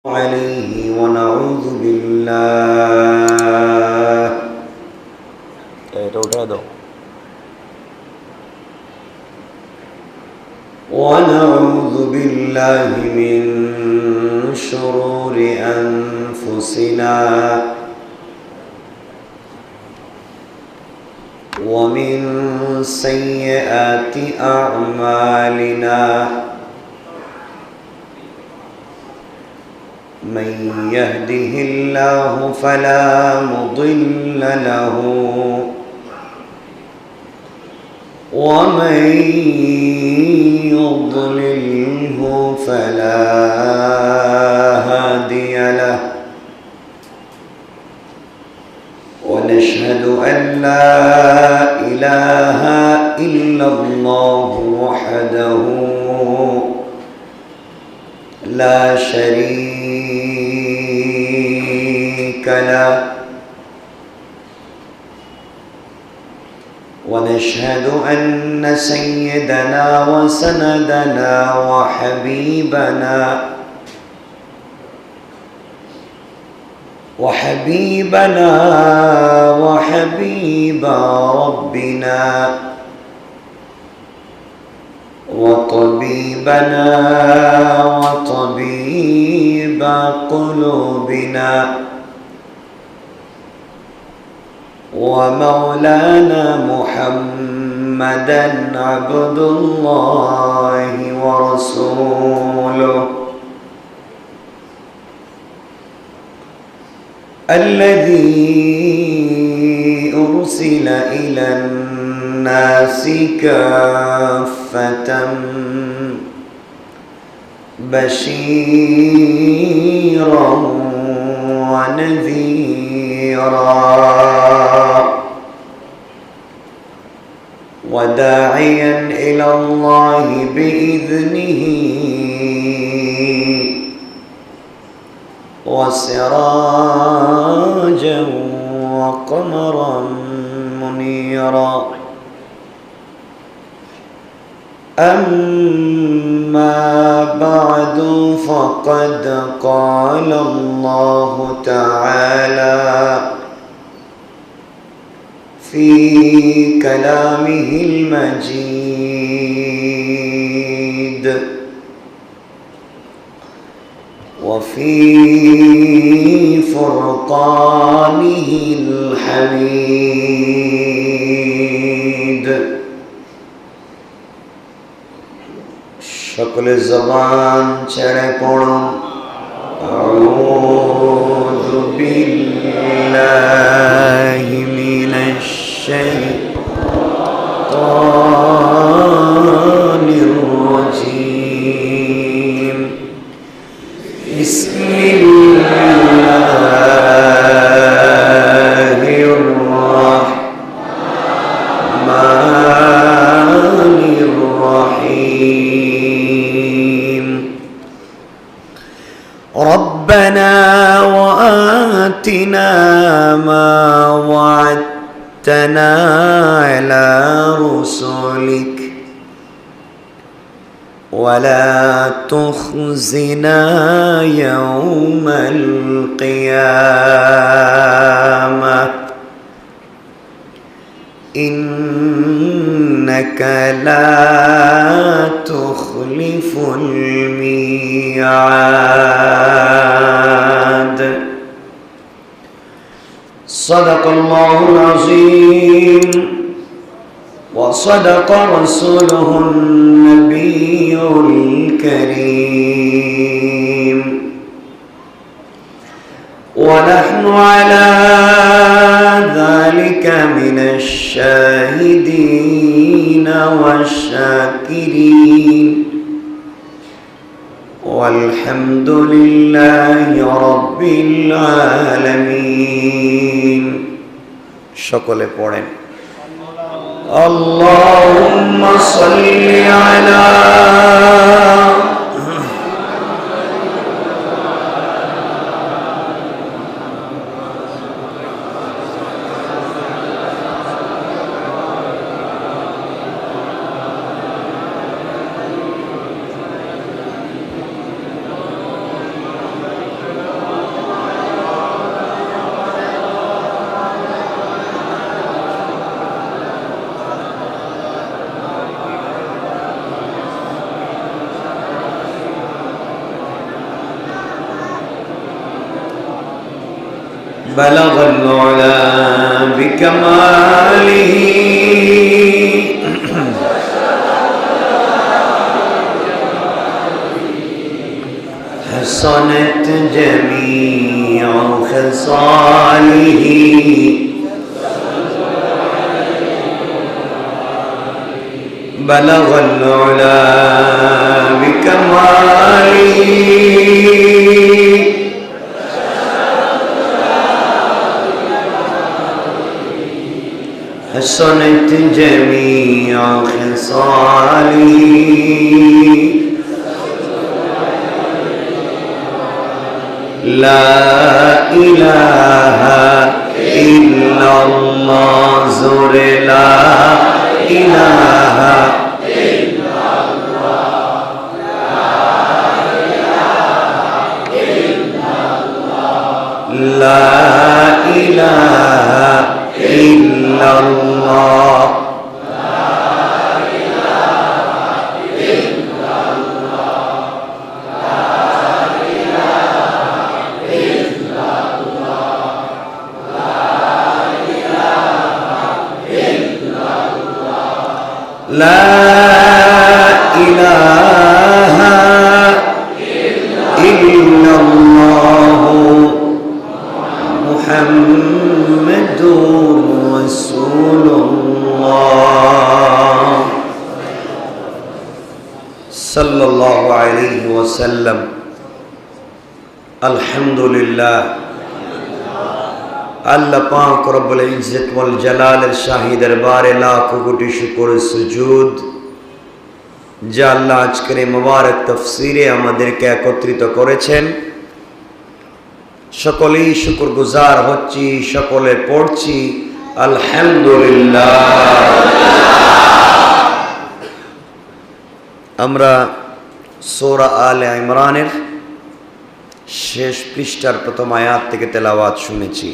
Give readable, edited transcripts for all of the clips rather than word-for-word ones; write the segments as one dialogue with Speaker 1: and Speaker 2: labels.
Speaker 1: عليه ونعوذ بالله من شرور أنفسنا ومن سيئات أعمالنا من يهده الله فلا مضل له ومن يضلله فلا هادي له ونشهد أن لا إله إلا الله وحده لا شريك له ونشهد أن سيدنا وسندنا وحبيب ربنا وطبيبنا وطبيب قلوبنا ومولانا محمدا عبد الله ورسوله الذي أرسل إلى الناس كافة بشيرا ونذيرا وداعيا إلى الله بإذنه وسراجا وقمرا منيرا أما بعد فقد قال الله تعالى في كلامه المجيد وفي فرقانه الحميد সকলে জবান ছেড়ে পড়ুন আউযু বিল্লাহি মিনাশ শাইতানির রাজীম বিসমিল্লাহির রাহমানির রাহিম ربنا وآتنا ما وعدتنا على رسلك ولا تخزنا يوم القيامة إنك لا تخلف الميعاد صدق الله العظيم وصدق رسوله النبي الكريم ونحن على ذلك من الشاهدين والشاكرين والحمد لله رب العالمين সকলে পড়েন اللهم صل على بلغ العلا بكماله حسنت جميع خصاله بلغ العلا بكماله حسنت جميع خصاله لا إله إلا الله زور لا إله إلا الله لا إله إلا الله لا إله إلا الله لا إله إلا الله محمد رسول الله صلى الله عليه وسلم الحمد لله আল্লাহ পাক রব্বুল ইজ্জত ওয়াল জালালের শাহী দরবারে লাখ কোটি শুকর সুজুদ যা আল্লাহ আজকের এই মুবারক তাফসীরে আমাদেরকে একত্রিত করেছেন। সকলেই শুকরগুজার হচ্ছি, সকলে পড়ছি আলহামদুলিল্লাহ। আমরা সূরা আলে ইমরানের শেষ পৃষ্ঠার প্রথম আয়াত থেকে তেলাওয়াত শুনেছি।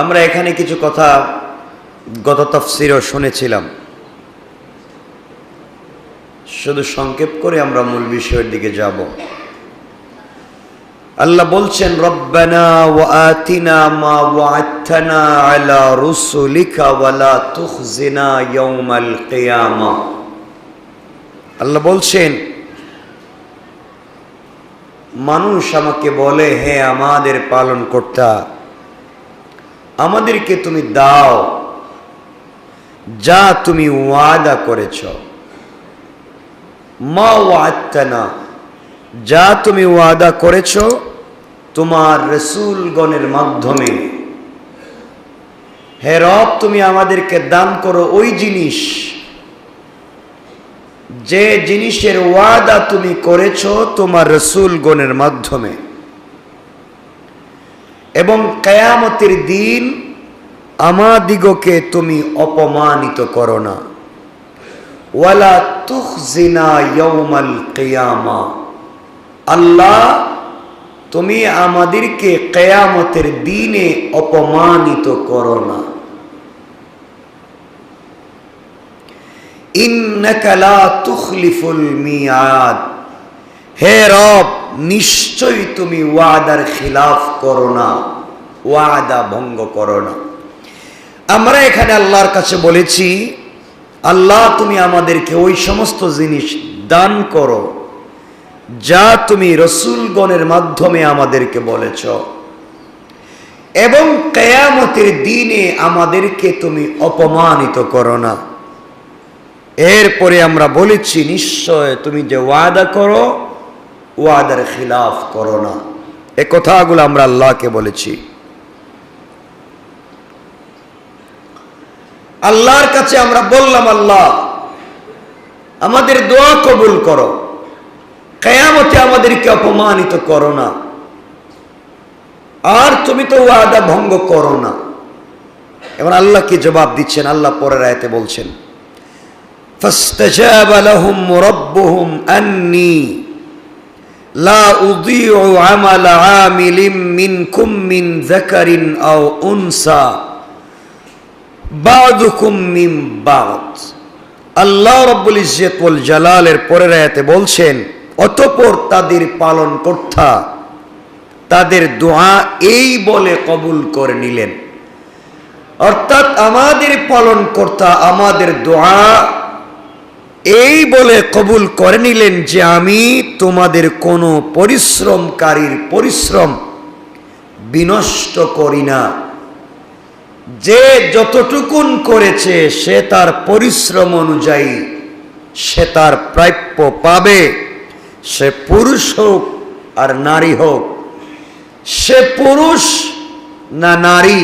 Speaker 1: আমরা এখানে কিছু কথা গত তাফসীরেও শুনেছিলাম, শুধু সংক্ষেপ করে আমরা মূল বিষয়ের দিকে যাব। আল্লাহ বলছেন, রব্বানা ওয়া আতিনা মা ওয়া'আদতানা আলা রুসুলিকা ওয়া লা তুখজিনা ইয়াওমাল কিয়ামা। আল্লাহ বলছেন, মানুষ আমাকে বলে, হে আমাদের পালনকর্তা, আমাদেরকে তুমি দাও যা তুমি ওয়াদা করেছ। মা ওয়া'আদতানা, যা তুমি ওয়াদা করেছ তোমার রাসূলগণের মাধ্যমে। হে রব, তুমি আমাদেরকে দান করো ওই জিনিস, যে জিনিসের ওয়াদা তুমি করেছ তোমার রাসূলগণের মাধ্যমে, এবং কিয়ামতের দিন আমাদিগকে তুমি অপমানিত করো না। ওয়ালা তুখজিনা ইয়াওমাল কিয়ামা, আল্লাহ তুমি আমাদেরকে কিয়ামতের দিনে অপমানিত করো না। ইন্নাকা লা তুখলিফুল মিয়াদ, হে রব নিশ্চয়ই তুমি ওয়াদার খিলাফ করো না, ওয়াদা ভঙ্গ করো না। আমরা এখানে আল্লাহর কাছে বলেছি, আল্লাহ তুমি আমাদেরকে ওই সমস্ত জিনিস দান করো যা তুমি রাসূলগণের মাধ্যমে আমাদেরকে বলেছ, এবং কিয়ামতের দিনে আমাদেরকে তুমি অপমানিত করো না। এরপরে আমরা বলেছি, নিশ্চয় তুমি যে ওয়াদা করো ওয়াদার খিলাফ করো না। এ কথাগুলো আমরা আল্লাহকে বলেছি। আল্লাহর কাছে আমরা বললাম, আল্লাহ আমাদের দোয়া কবুল করো, কিয়ামতে আমাদেরকে অপমানিত করো না, আর তুমি তো ওয়াদা ভঙ্গ করো না। এবার আল্লাহ কি জবাব দিচ্ছেন? আল্লাহ পরের আয়াতে বলছেন, ফাস্তাজাবা লাহুম রাব্বুহুম আন্নী লা উযীউ আমালা আমিলিন মিনকুম মিন যাকারিন আও উনসা বা'দুকুম মিন বা'দ। আল্লাহ রাব্বুল ইজ্জত ওয়াল জালালের পরের আয়াতে বলছেন, অতঃপর তাদের পালনকর্তা তাদের দোয়া এই বলে কবুল করে নিলেন। অর্থাৎ আমাদের পালনকর্তা আমাদের দোয়া এই বলে কবুল করে নিলেন যে আমি তোমাদের কোনো পরিশ্রমকারীর পরিশ্রম বিনষ্ট করি না। যে যতটুকুন করেছে সে তার পরিশ্রম অনুযায়ী সে তার প্রাপ্য পাবে। সে পুরুষ হোক আর নারী হোক, সে পুরুষ না নারী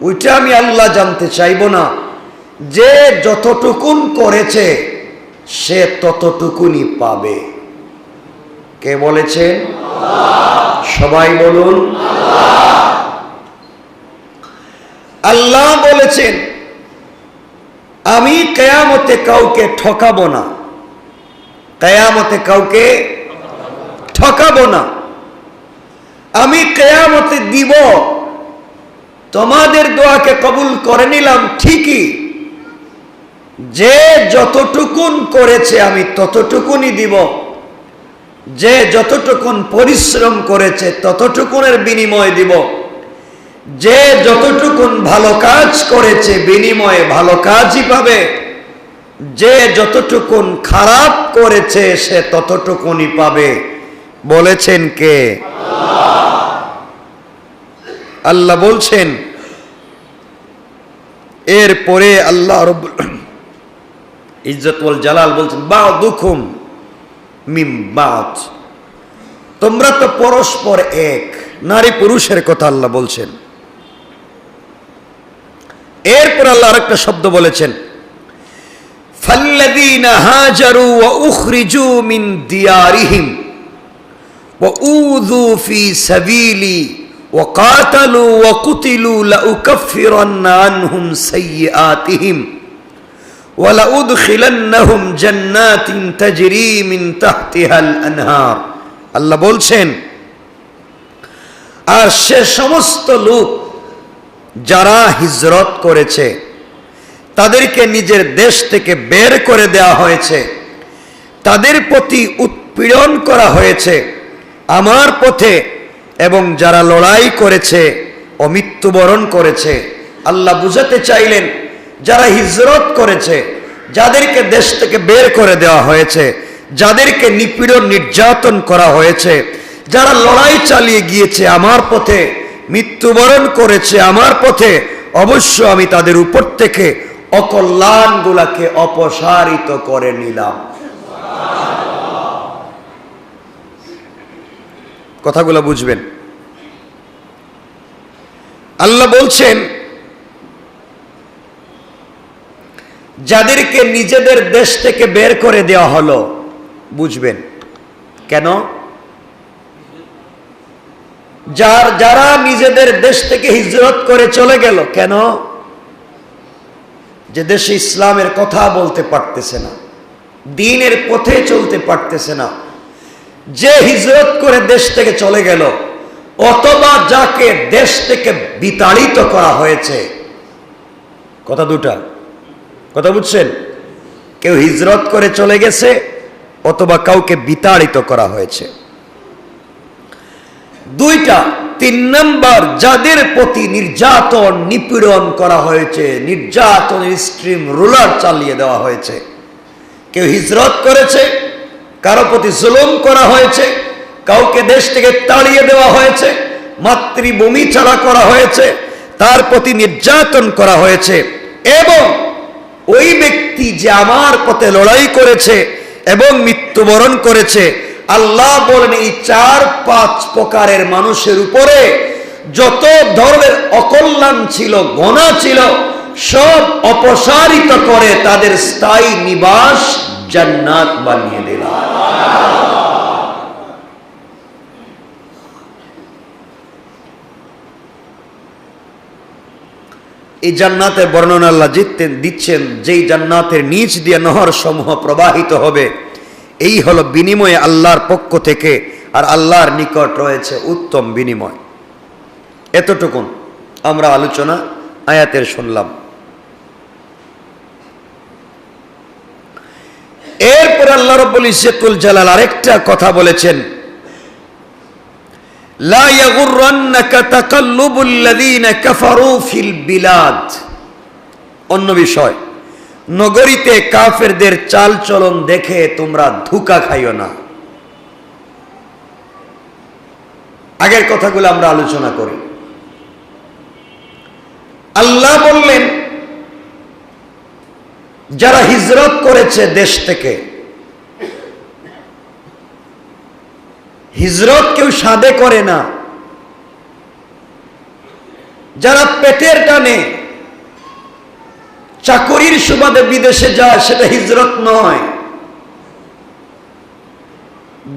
Speaker 1: ওইটা আমি আল্লাহ জানতে চাইব না। যে যতটুকুন করেছে সে ততটুকুনি পাবে। কে বলেছেন? সবাই বলুন আল্লাহ বলেছেন আমি কিয়ামতে কাউকে ঠকাবো না, কিয়ামতে কাউকে ঠকাবো না। আমি কিয়ামতে দিব। তোমাদের দোয়াকে কবুল করে নিলাম ঠিকই, যে যতটুকুন করেছে আমি ততটুকুনই দিব। যে যতটুকুন পরিশ্রম করেছে ততটুকুনের বিনিময় দিব। যে যতটুকুন ভালো কাজ করেছে বিনিময়ে ভালো কাজই পাবে। যে যতটুকুন খারাপ করেছে সে ততটুকুনই পাবে। বলেছেন কে? আল্লাহ বলছেন। এরপরে আল্লাহ রব্বুল ইজ্জত ওয়াল জালাল বলছেন বা'দুকুম মিন বা'দ, তোমরা তো পরস্পর এক। নারী পুরুষের কথা আল্লাহ বলছেন। এরপর আল্লাহ আরেকটা শব্দ বলেছেন ফাল্লাযীনা হাজারু ওয়া উখরিজু মিন দিয়ারিহিম ওয়া উযু ফি সাবিলি ওয়া কাতালু ওয়া কুতিলু লাউকাফিরান্না আনহুম সাইয়্যাতিহিম ওয়া লাউদখিলান্নাহুম জান্নাতিন তাজরি মিন তাহতিহাল আনহার। আল্লাহ বলছেন আর সে সমস্ত লোক যারা হিজরত করেছে তাদেরকে নিজের দেশ থেকে বের করে দেওয়া হয়েছে, তাদের প্রতি উৎপীড়ন করা হয়েছে আমার পথে, এবং যারা লড়াই করেছে ও মৃত্যুবরণ করেছে। আল্লাহ বুঝাতে চাইলেন যারা হিজরত করেছে, যাদেরকে দেশ থেকে বের করে দেওয়া হয়েছে, যাদেরকে নিপীড়ন নির্যাতন করা হয়েছে, যারা লড়াই চালিয়ে গিয়েছে আমার পথে, মৃত্যুবরণ করেছে আমার পথে, অবশ্য আমি তাদের উপর থেকে অকল্যাণগুলাকে অপসারিত করে নিলাম। কথাগুলো বুঝবেন। আল্লাহ বলছেন যাদেরকে নিজেদের দেশ থেকে বের করে দেওয়া হলো, বুঝবেন কেন? যারা নিজেদের দেশ থেকে হিজরত করে চলে গেল, কেন? যে দেশে ইসলামের কথা বলতে পারতেছে না, দ্বীনের পথে চলতে পারতেছে না, যে হিজরত করে দেশ থেকে চলে গেল, অথবা যাকে দেশ থেকে বিতাড়িত করা হয়েছে। কথা দুটা, কথা বুঝছেন? কেউ হিজরত করে চলে গেছে অথবা কাউকে বিতাড়িত করা হয়েছে। দুইটা। তিন নম্বর, যাদের প্রতি নির্যাতন নিপীড়ন করা হয়েছে, নির্যাতনের স্ট্রিম রুলার চালিয়ে দেওয়া হয়েছে। কেউ হিজরত করেছে, কারো প্রতি জুলুম করা হয়েছে, কাউকে দেশ থেকে তাড়িয়ে দেওয়া হয়েছে, মাতৃভূমি ছাড়া করা হয়েছে, তার প্রতি নির্যাতন করা হয়েছে, এবং ওই ব্যক্তি যে আমার পথে লড়াই করেছে এবং মৃত্যুবরণ করেছে, আল্লাহ বলেন এই 4-5 প্রকারের মানুষের উপরে যত ধরনের অকল্যাণ ছিল, গোনা ছিল, সব অপসারিত করে তাদের স্থায়ী নিবাস জান্নাত বানিয়ে দিলাম। এই জান্নাতের বর্ণনা আল্লাহ দিচ্ছেন, যেই জান্নাতের নিচ দিয়ে নহর সমূহ প্রবাহিত হবে, এই হলো বিনিময়ে আল্লাহর পক্ষ থেকে, আর আল্লাহর নিকট রয়েছে উত্তম বিনিময়। এতটুকুন আমরা আলোচনা আয়াতের শুনলাম। এরপর আল্লাহ রাব্বুল ইজ্জতুল জালাল আরেকটা কথা বলেছেন, লা ইয়াগুররান্নাকা তাকাল্লুবুল লাযীনা কাফারু ফিল বিলাদ। অন্য বিষয়, নগরীতে কাফেরদের চালচলন দেখে তোমরা ধোঁকা খাইও না। আগের কথাগুলো আমরা আলোচনা করি। আল্লাহ বললেন, যারা হিজরত করেছে দেশ থেকে, হিজরত কেউ সাদে করে না। যারা পেটের টানে চাকরির সুবাদে বিদেশে যায়, সেটা হিজরত নয়।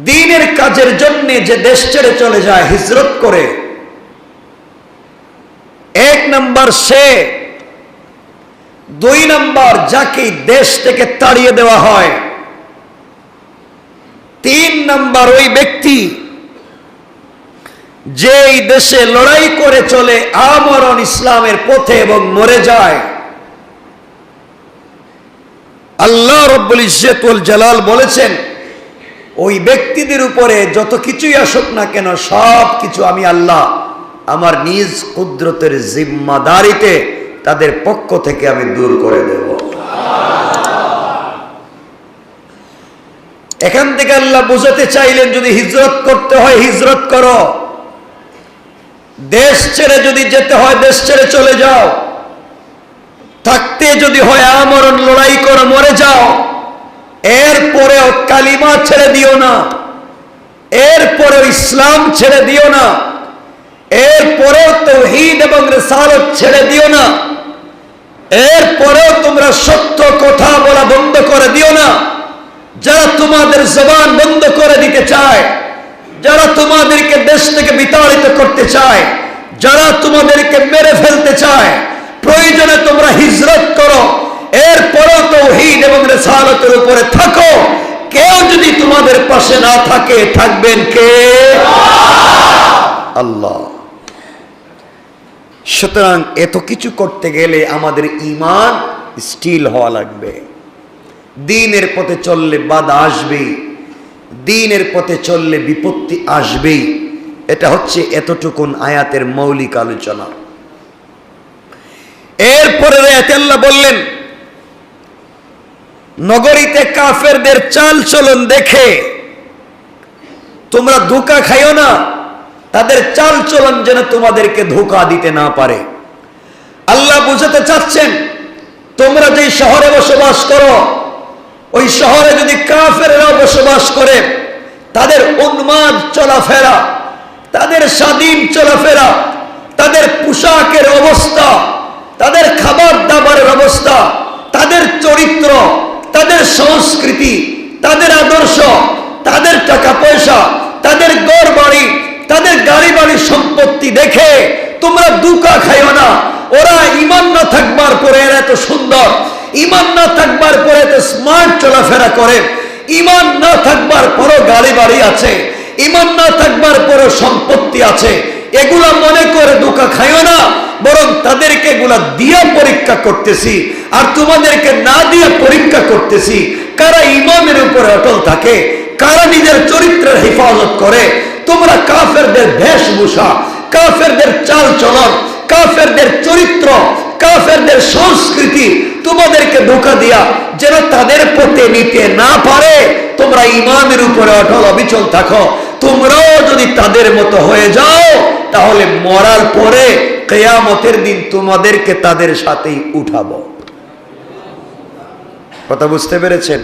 Speaker 1: দ্বীনের কাজের জন্য যে দেশ ছেড়ে চলে যায় হিজরত করে, এক নাম্বার সে, দুই নাম্বার যাকে দেশ থেকে তাড়িয়ে দেওয়া হয়, তিন নাম্বার ওই ব্যক্তি যে এই দেশে লড়াই করে চলে আমরণ ইসলামের পথে এবং মরে যায়। আল্লাহ রাব্বুল ইজ্জত ওয়াল জালাল বলেছেন, ওই ব্যক্তিদের উপরে যত কিছুই আসুক না কেন, সব কিছু আমি আল্লাহ আমার নিজ কুদরতের জিম্মাদারিতে তাদের পক্ষ থেকে আমি দূর করে দেব। এখান থেকে আল্লাহ বুঝাতে চাইলেন, যদি হিজরত করতে হয় হিজরত করো, দেশ ছেড়ে যদি যেতে হয় দেশ ছেড়ে চলে যাও, থাকতে যদি হয় আমরণ লড়াই করো, মরে যাও। এরপরেও কালিমা ছেড়ে দিও না, এরপরেও ইসলাম ছেড়ে দিও না, এরপরেও তাওহীদ এবং রিসালাত ছেড়ে দিও না, এরপরেও তোমরা সত্য কথা বলা বন্ধ করে দিও না। যারা তোমাদের জবান বন্ধ করে দিতে চায়, যারা তোমাদেরকে দেশ থেকে বিতাড়িত করতে চায়, যারা তোমাদেরকে মেরে ফেলতে চায়, প্রয়োজনে তোমরা হিজরত করো, এরপরেও তাওহীদ এবং রিসালাতের উপরে থাকো। কেউ যদি তোমাদের পাশে না থাকে, থাকবেন কে? আল্লাহ। সুতরাং এত কিছু করতে গেলে আমাদের ঈমান স্টিল হওয়া লাগবে। দ্বীনের পথে চললে বাধা আসবেই, দ্বীনের পথে চললে বিপত্তি আসবেই। এটা হচ্ছে এতটুকুন আয়াতের মৌলিক আলোচনা। এরপরে আয়াতে আল্লাহ বললেন, নগরীতে কাফেরদের চাল চলন দেখে তোমরা ধোঁকা খাইও না, তাদের চাল চলন যেন তোমাদেরকে ধোঁকা দিতে না পারে। আল্লাহ বুঝাতে চাচ্ছেন, তোমরা যে শহরে বসবাস করো, ওই শহরে যদি কাফেররা বসবাস করে, তাদের উন্মাদ চলাফেরা, তাদের স্বাধীন চলাফেরা, তাদের পোশাকের অবস্থা, তাদের খাবার দাবারের অবস্থা, তাদের চরিত্র, তাদের সংস্কৃতি, তাদের আদর্শ, তাদের টাকা পয়সা, তাদের ঘর বাড়ি, তাদের গাড়ি বাড়ি সম্পত্তি দেখে তোমরা ধোঁকা খাইও না। ওরা ঈমান না থাকবার পরে এরা এত সুন্দর, ঈমান না থাকবার পরে এত স্মার্ট চলাফেরা করে, ঈমান না থাকবার পরও গাড়ি বাড়ি আছে, ঈমান না থাকবার পরও সম্পত্তি আছে, এগুলা মনে করে ধোঁকা খাইও না। বরং তাদেরকে এগুলা দিয়ে পরীক্ষা করতেছি, আর তোমাদেরকে না দিয়ে পরীক্ষা করতেছি কারা ঈমানের উপরে অটল থাকে, কারা নিজের চরিত্রের হেফাজত করে। তোমরা কাফেরদের বেশভূষা, কাফেরদের চাল চলন, কাফেরদের চরিত্র, কাফেরদের সংস্কৃতি তোমাদেরকে ধোঁকা দিয়া যেন তাদের পথে নিতে না পারে, তোমরা ঈমানের উপরে অটল অবিচল থাকো। তোমরাও যদি তাদের মতো হয়ে যাও, তাহলে মরার পরে কিয়ামতের দিন তোমাদেরকে তাদের সাথেই উঠাবো। কথা বুঝতে পেরেছেন?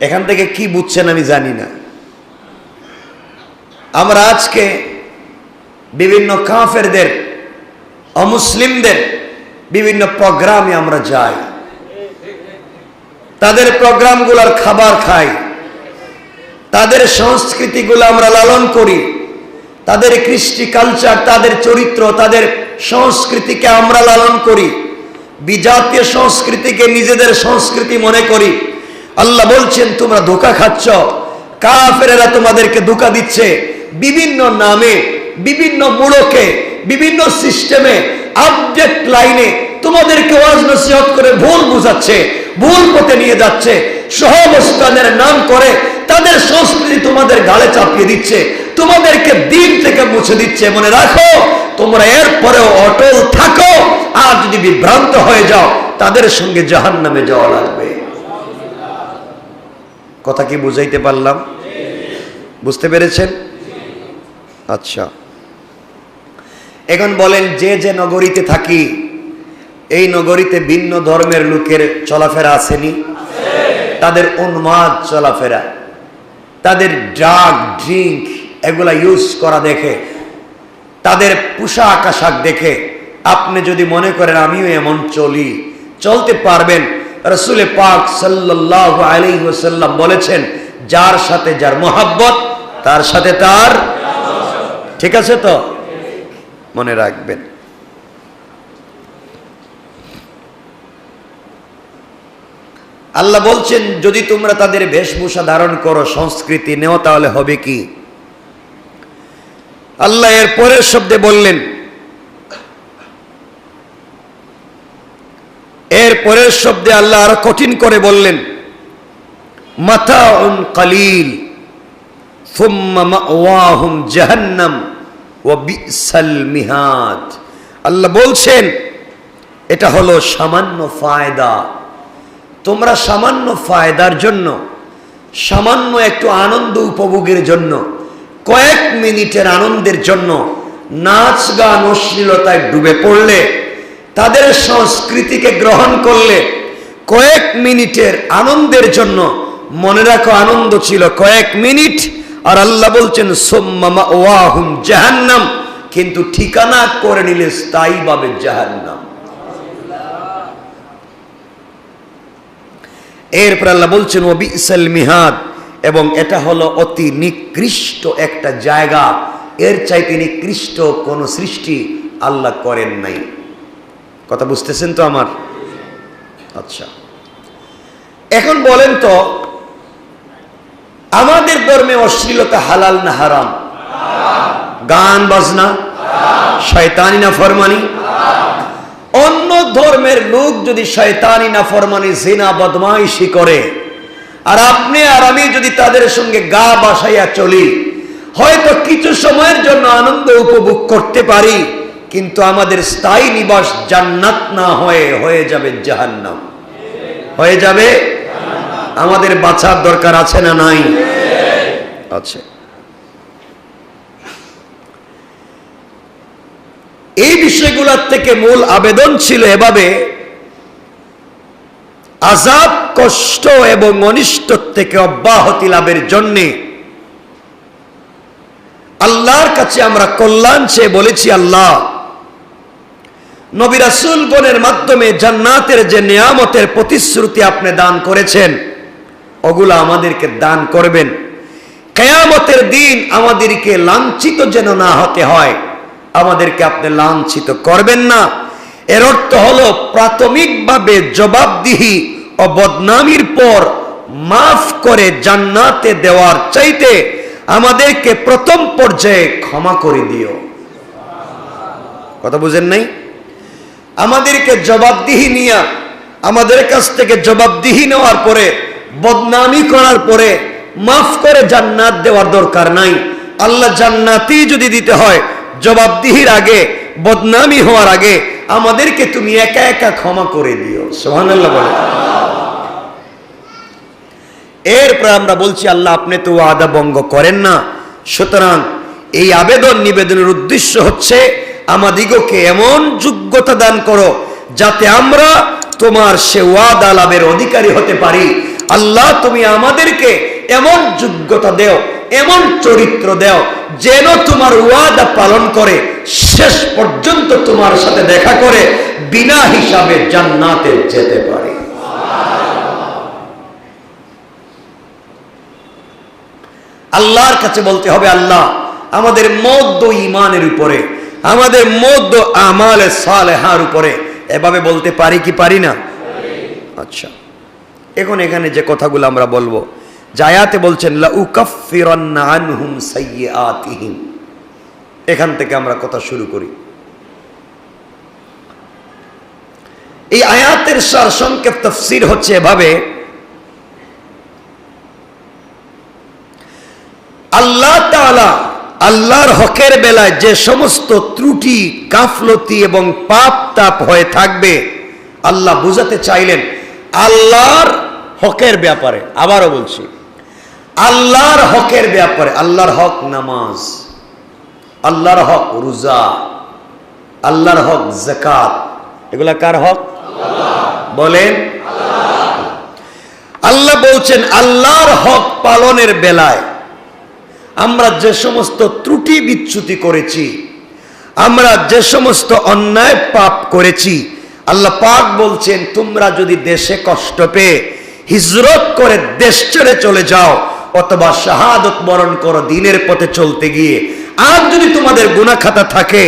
Speaker 1: এখান থেকে কি বুঝছেন আমি জানি না। আমরা আজকে বিভিন্ন কাফেরদের, অমুসলিমদের বিভিন্ন প্রোগ্রামে আমরা যাই, তাদের প্রোগ্রামগুলোর খাবার খাই, তাদের সংস্কৃতিগুলো আমরা লালন করি, তাদের কৃষ্টি কালচার, তাদের চরিত্র, তাদের সংস্কৃতিকে আমরা লালন করি, বিজাতীয় সংস্কৃতিকে নিজেদের সংস্কৃতি মনে করি। আল্লাহ বলছেন, তোমরা ধোঁকা খাচ্ছ, কাফেরেরা তোমাদেরকে ধোঁকা দিচ্ছে বিভিন্ন নামে, বিভিন্ন মূলকে, বিভিন্ন সিস্টেমে, আপডেট লাইনে তোমাদেরকে ওয়াজ নসিহত করে ভুল বুঝাচ্ছে, ভুল পথে নিয়ে যাচ্ছে, সহাবস্থানের নাম করে তাদের সংস্কৃতি তোমাদের গালে চাপিয়ে দিচ্ছে, তোমাদেরকে দিন থেকে মুছে দিচ্ছে। মনে রাখো, তোমরা এরপরেও অটল থাকো, আর যদি বিভ্রান্ত হয়ে যাও তাদের সঙ্গে জাহান্নামে যাওয়া লাগবে। কথা কি বুঝাইতে পারলাম? বুঝতে পেরেছেন? আচ্ছা, এখন বলেন, যে যে নগরীতে থাকি, এই নগরীতে ভিন্ন ধর্মের লোকের চলাফেরা আসেনি? তাদের উন্মাদ চলাফেরা, তাদের ড্রাগ ড্রিঙ্ক এগুলা ইউজ করা দেখে, তাদের পোশাক আশাক দেখে আপনি যদি মনে করেন আমিও এমন চলি, চলতে পারবেন। রাসূল পাক সাল্লাল্লাহু আলাইহি ওয়াসাল্লাম বলেছেন, যার সাথে যার মোহাব্বত তার সাথে তার। ঠিক আছে তো? মনে রাখবেন। আল্লাহ বলছেন, যদি তোমরা তাদের বেশভূষা ধারণ করো, সংস্কৃতি নেও, তাহলে হবে কি? আল্লাহ এর পরের শব্দে বললেন, এর পরের শব্দে আল্লাহ আরো কঠিন করে বললেন, মাতাউন কালিল সুম্মা মাওয়াহুম জাহান্নাম ওয়া বিসাল মিহাদ। আল্লাহ বলছেন, এটা হলো সামান্য ফায়দা। তোমরা সামান্য ফায়দার জন্য, সামান্য একটু আনন্দ উপভোগের জন্য, কয়েক মিনিটের আনন্দের জন্য নাচ গান অশ্লীলতায় ডুবে পড়লে, তাদের সংস্কৃতিকে গ্রহণ করলে, কয়েক মিনিটের আনন্দের জন্য, মনে রাখো আনন্দ ছিল কয়েক মিনিট, আর আল্লাহ বলছেন সুম্মা মাওয়াহুম জাহান্নাম, কিন্তু ঠিকানা করে নিলে স্থায়ীভাবে জাহান্নাম। এরপর আল্লাহ বলছেন ওয়া বিসাল মিহাদ, এবং এটা হলো অতি নিকৃষ্ট একটা জায়গা, এর চাইতে নিকৃষ্ট কোন সৃষ্টি আল্লাহ করেন নাই। কথা বুঝতেছেন তো আমার? আচ্ছা, এখন বলেন তো, আমাদের ধর্মে অশ্লীলতা হালাল না হারাম? গান বাজনা শয়তানি না ফরমানি? অন্য ধর্মের লোক যদি শয়তানি না ফরমানি, জিনা বদমাইশি করে, আর আপনি আর আমি যদি তাদের সঙ্গে গা বাসাইয়া চলি, হয়তো কিছু সময়ের জন্য আনন্দ উপভোগ করতে পারি, কিন্তু আমাদের স্থায়ী নিবাস জান্নাত না হয়ে যাবে জাহান্নাম, হয়ে যাবে। আমাদের বাঁচার দরকার আছে না নাই? আছে। এই বিষয়গুলোর থেকে মূল আবেদন ছিল এভাবে, আযাব, কষ্ট এবং অনিষ্ট থেকে অব্যাহতি লাভের জন্যে আল্লাহর কাছে আমরা কল্যাণ চেয়ে বলেছি, আল্লাহ নবী রাসূলগণের মাধ্যমে জান্নাতের যে নিয়ামতের প্রতিশ্রুতি আপনি দান করেছেন, ওগুলো আমাদেরকে দান করবেন। কিয়ামতের দিন আমাদেরকে লাঞ্ছিত যেন না হতে হয়, আমাদেরকে আপনি লাঞ্ছিত করবেন না। এর অর্থ হলো প্রাথমিকভাবে জবাবদিহি ও বদনামির পর মাফ করে জান্নাতে দেওয়ার চাইতে আমাদেরকে প্রথম পর্যায়ে ক্ষমা করে দিও। কথা বুঝেন নাই? আমাদেরকে জবাবদিহি নিয়ে, আমাদের কাছ থেকে জবাবদিহি নেওয়ার পরে, বদনামি করার পরে মাফ করে জান্নাত দেওয়ার দরকার নাই। আল্লাহ জান্নাতই যদি দিতে হয়, জবাবদিহির আগে, বদনামি হওয়ার আগে আমাদেরকে তুমি একা একা ক্ষমা করে দিও। সুবহানাল্লাহ বলে। এরপর আমরা বলছি, আল্লাহ আপনি তো ওয়াদা ভঙ্গ করেন না, সুতরাং এই আবেদন নিবেদনের উদ্দেশ্য হচ্ছে আমাদিগকে এমন যোগ্যতা দান করো যাতে আমরা তোমার সে ওয়াদা লাভের অধিকারী হতে পারি। আল্লাহ তুমি আমাদেরকে এমন যোগ্যতা দেও, এমন চরিত্র দেও, যেন তোমার ওয়াদা পালন করে শেষ পর্যন্ত তোমার সাথে দেখা করে বিনা হিসাবে জান্নাতে যেতে পারে। আল্লাহর কাছে বলতে হবে, আল্লাহ আমাদের মধ্য ঈমানের উপরে, আমাদের মধ্য আমালে সালেহার উপরে, এভাবে বলতে পারি কি পারি না? আচ্ছা, এখন এখানে যে কথাগুলো আমরা বলবো, আয়াতে বলছেন লা উকাফফিরান্না আনহুম সাইয়্যাতিহিম, এখান থেকে আমরা কথা শুরু করি। এই আয়াতের সার সংক্ষেপ তাফসীর হচ্ছে এভাবে, তাআলা আল্লাহর হকের বেলায় যে সমস্ত ত্রুটি গাফলতি এবং পাপ তাপ হয়ে থাকবে আল্লাহ বুঝাতে চাইলেন আল্লাহর হকের ব্যাপারে। আবারও বলছি, আল্লাহর হকের ব্যাপারে। আল্লাহর হক নামাজ, আল্লাহর হক রোজা, আল্লাহর হক যাকাত। এগুলা কার হক? বলেন। আল্লাহ বলছেন আল্লাহর হক পালনের বেলায় আমরা যে সমস্ত ত্রুটি বিচ্যুতি করেছি, আমরা যে সমস্ত অন্যায় পাপ করেছি, আল্লাহ পাক বলছেন তোমরা যদি দেশে কষ্ট পেয়ে হিজরত করে দেশ ছেড়ে চলে যাও অথবা শাহাদত বরণ করো দিনের পথে চলতে গিয়ে, আর যদি তোমাদের গুনাহ খাতা থাকে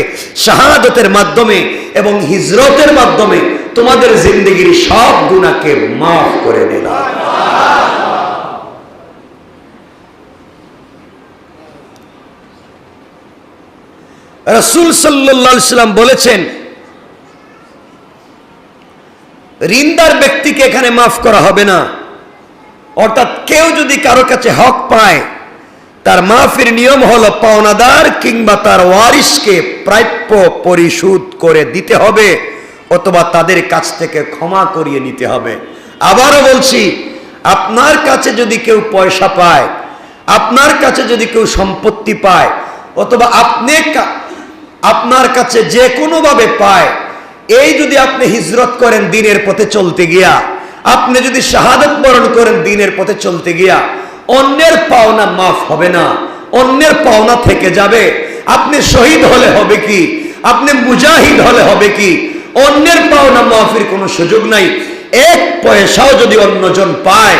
Speaker 1: শাহাদতের মাধ্যমে এবং হিজরতের মাধ্যমে তোমাদের জিন্দেগির সব গুনাহকে মাফ করে দিলাম। রাসূল সাল্লাল্লাহু আলাইহি সাল্লাম বলেছেন ঋণদার ব্যক্তিকে এখানে মাফ করা হবে না। অর্থাৎ কেউ যদি কারো কাছে হক পায় তার মাফের নিয়ম হলো পাওনাদার কিংবা তার ওয়ারিশকে প্রাপ্য পরিশোধ করে দিতে হবে অথবা তাদের কাছ থেকে ক্ষমা করিয়ে নিতে হবে। আবারও বলছি, আপনার কাছে যদি কেউ পয়সা পায়, আপনার কাছে যদি কেউ সম্পত্তি পায় অথবা আপনি আপনার কাছে যে কোনোভাবে পায়, এই যদি আপনি হিজরত করেন দিনের পথে চলতে গিয়া, আপনি যদি শাহাদাত বরণ করেন দিনের পথে চলতে গিয়া, অন্যের পাওনা মাফ হবে না, অন্যের পাওনা থেকে যাবে। আপনি শহীদ হলে হবে কি, আপনি মুজাহিদ হলে হবে কি, অন্যের পাওনা মাফের কোনো সুযোগ নাই। এক পয়সাও যদি অন্যজন পায়,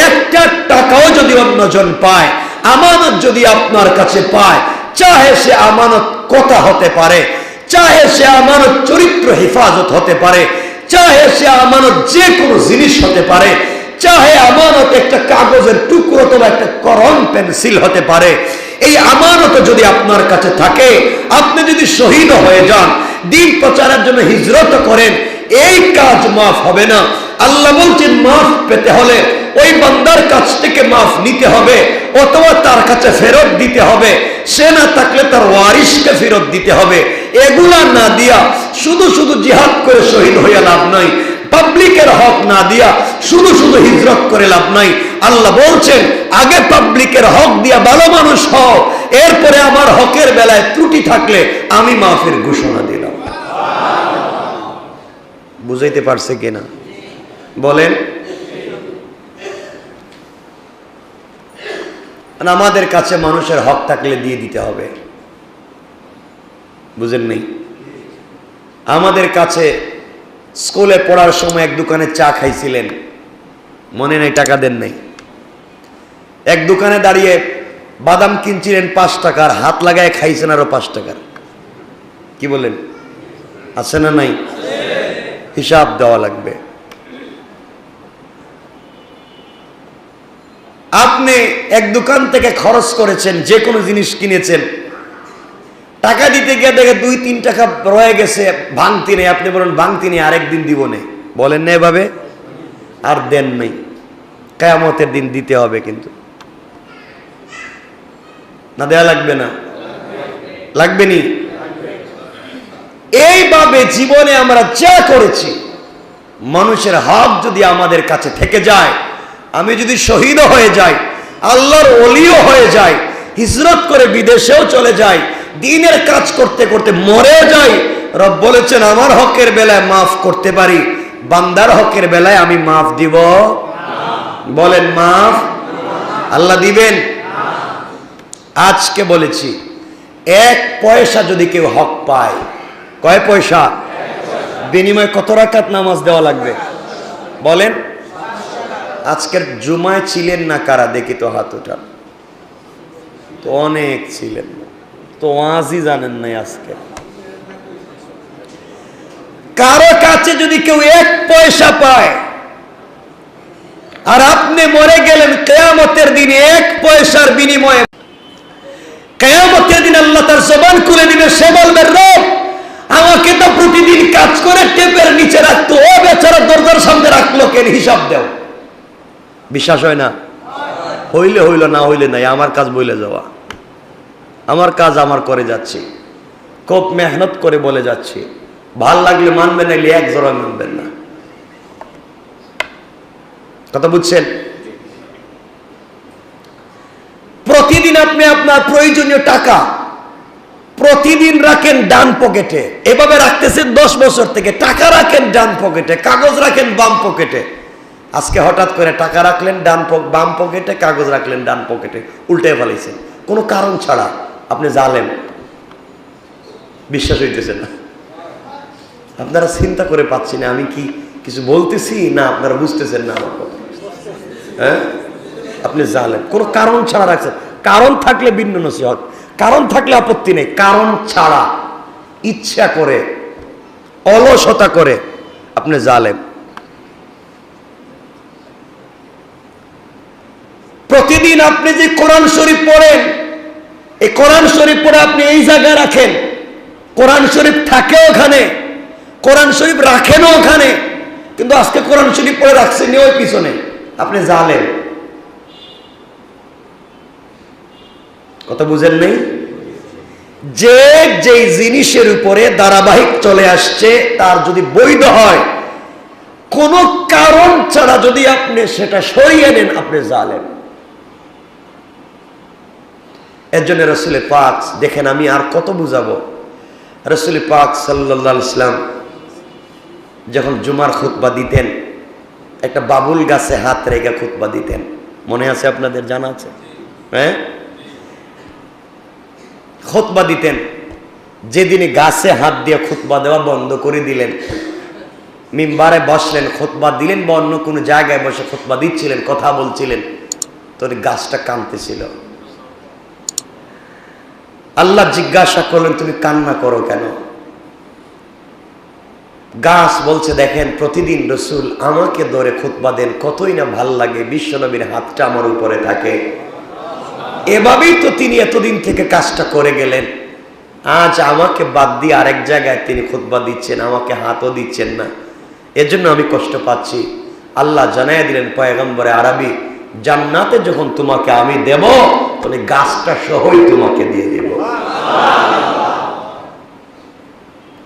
Speaker 1: একটা টাকাও যদি অন্যজন পায়, আমানত যদি আপনার কাছে পায়, চাহে সে আমানত কথা হতে পারে, চাহে সে আমানত চরিত্র হেফাজত হতে পারে, চাহে সে আমানত যে কোনো জিনিস হতে পারে, চাহে আমানত একটা কাগজের টুকরো অথবা একটা করণ পেন্সিল হতে পারে, এই আমানত যদি আপনার কাছে থাকে, আপনি যদি শহীদ হয়ে যান, দিন প্রচারের জন্য হিজরত করেন, এই কাজ মাফ হবে না। আল্লাহ বলছেন মাফ পেতে হলে ওই বান্দার কাছ থেকে মাফ নিতে হবে অথবা তার কাছে ফেরত দিতে হবে, সে না থাকলে তার ওয়ারিশকে ফেরত দিতে হবে। এগুলা না দিয়া শুধু শুধু জিহাদ করে শহীদ হইয়া লাভ নাই, পাবলিকের হক না দিয়া শুধু শুধু হিজরত করে লাভ নাই। আল্লাহ বলছেন আগে পাবলিকের হক দিয়া ভালো মানুষ হও, এরপরে আমার হকের বেলায় ত্রুটি থাকলে আমি মাফের ঘোষণা দিলাম। বুঝাইতে পারছে কিনা বলেন? আমাদের কাছে মানুষের হক থাকলে দিয়ে দিতে হবে, বুঝেন নাই? আমাদের কাছে স্কুলে পড়ার সময় এক দোকানে চা খাইছিলেন, মনে নাই? টাকা দেন নাই। এক দোকানে দাঁড়িয়ে বাদাম কিনছিলেন 5 টাকার, হাত লাগায় খাইছেন আরো 5 টাকার। কি বলেন? আছে না নাই? হিসাব দেওয়া লাগবে। আপনি এক দোকান থেকে খরচ করেছেন, যে কোনো জিনিস কিনেছেন, টাকা দিতে গিয়ে দেখে 2-3 টাকা রয়ে গেছে, ভাঙতি নেই। আপনি বলেন ভাঙতি নেই, আরেকদিন দিব না, বলেন না এভাবে? আর দেন নাই, কিয়ামতের দিন দিতে হবে। কিন্তু না দেয়া লাগবে না? লাগবে নি? এইভাবে জীবনে আমরা যা করেছি, মানুষের হক যদি আমাদের কাছে থেকে যায়, আমি যদি শহীদ হয়ে যাই, আল্লাহর ওলিও হয়ে যাই, হিজরত করে বিদেশেও চলে যাই, দ্বীনের কাজ করতে করতে মরে যাই, রব বলেছেন আমার হকের বেলায় মাফ করতে পারি, বান্দার হকের বেলায় আমি মাফ দিব। বলেন মাফ আল্লাহ দিবেন? আজকে বলেছি 1 পয়সা যদি কেউ হক পায়, কয় পয়সা? বিনিময়ে কত রাকাত নামাজ দেওয়া লাগবে বলেন? আজকের জুমায় ছিলেন না কারা? দেখি তো হাত উঠান। তো অনেক ছিলেন, তো আজই জানেন নাই। আজকে কারো কাছে যদি কেউ 1 পয়সা পায় আর আপনি মরে গেলেন, কিয়ামতের দিনে 1 পয়সার বিনিময়ে, কিয়ামতের দিন আল্লাহ তার জবান খুলে দিবে, সে বলবে রব আমাকে তো প্রতিদিন কাজ করে টেপের নিচে রাখতো, ও বেচারা দরজার সামনে রাখলো কেন? হিসাব দাও। বিশ্বাস হয় না? হইলে হইল, না হইলে নাই, আমার কাজ বইলে যাওয়া। আমার কাজ আমার করে যাচ্ছি, খুব মেহনত করে বলে যাচ্ছি। ভাল লাগলে মানবেন, নাইলে এক জোড়া মানবেন না। কথা বুঝছেন? প্রতিদিন আপনি আপনার প্রয়োজনীয় টাকা প্রতিদিন রাখেন ডান পকেটে, এভাবে রাখতেছেন 10 বছর থেকে। টাকা রাখেন ডান পকেটে, কাগজ রাখেন বাম পকেটে। আজকে হঠাৎ করে টাকা রাখলেন বাম পকেটে, কাগজ রাখলেন ডান পকেটে, উল্টে ফেলাইছেন কোনো কারণ ছাড়া। আপনি জালেম। বিশ্বাস হইতেছে না? আপনারা চিন্তা করে পাচ্ছি না আমি কি কিছু বলতেছি না আপনারা বুঝতেছেন না আমার কথা? হ্যাঁ, আপনি জালেম, কোনো কারণ ছাড়া রাখছেন। কারণ থাকলে ভিন্ন নসিহত, কারণ থাকলে আপত্তি নেই। কারণ ছাড়া ইচ্ছা করে অলসতা করে আপনি জালেম। প্রতিদিন আপনি যে কোরআন শরীফ পড়েন, এই কোরআন শরীফ পড়ে আপনি এই জায়গায় রাখেন, কোরআন শরীফ থাকে ওখানে, কোরআন শরীফ রাখেনও ওখানে, কিন্তু আজকে কোরআন শরীফ পড়ে রাখছেন ওই পিছনে। আপনি জালেম। কথা বুঝেন নেই? যে জিনিসের উপরে ধারাবাহিক চলে আসছে তার যদি বৈধ হয়, কোন কারণ ছাড়া যদি আপনি সেটা সরিয়ে নেন, আপনি জালেম। এর জন্য রাসূল পাক, দেখেন আমি আর কত বুঝাবো, রাসূল পাক সাল্লাল্লাহু আলাইহি ওয়াসাল্লাম যখন জুমার খুতবা দিতেন, একটা বাবুল গাছে হাত রেখে খুতবা দিতেন। মনে আছে আপনাদের? জানা আছে? হ্যাঁ, খুতবা দিতেন। যেদিনে গাছে হাত দিয়ে খুতবা দেওয়া বন্ধ করে দিলেন, মিম্বারে বসলেন, খুতবা দিলেন বা অন্য কোনো জায়গায় বসে খুতবা দিচ্ছিলেন, কথা বলছিলেন, তোর গাছটা কাঁদতেছিল। আল্লাহ জিজ্ঞাসা করলেন, তুমি কান্না করো কেন? গাছ বলছে, দেখেন প্রতিদিন রসুল আমাকে ধরে খুতবা দেন, কতই না ভাল লাগে, বিশ্বনবীর হাতটা আমার উপরে থাকে। এভাবেই তো তিনি এতদিন থেকে কাজটা করে গেলেন। আজ আমাকে বাদ দিয়ে আরেক জায়গায় তিনি খুতবা দিচ্ছেন, আমাকে হাতও দিচ্ছেন না, এজন্য আমি কষ্ট পাচ্ছি। আল্লাহ জানাইয়া দিলেন পয়গম্বরে আরবি, জান্নাতে যখন তোমাকে আমি দেব, তাহলে গাছটা সহই তোমাকে দিয়ে দেব।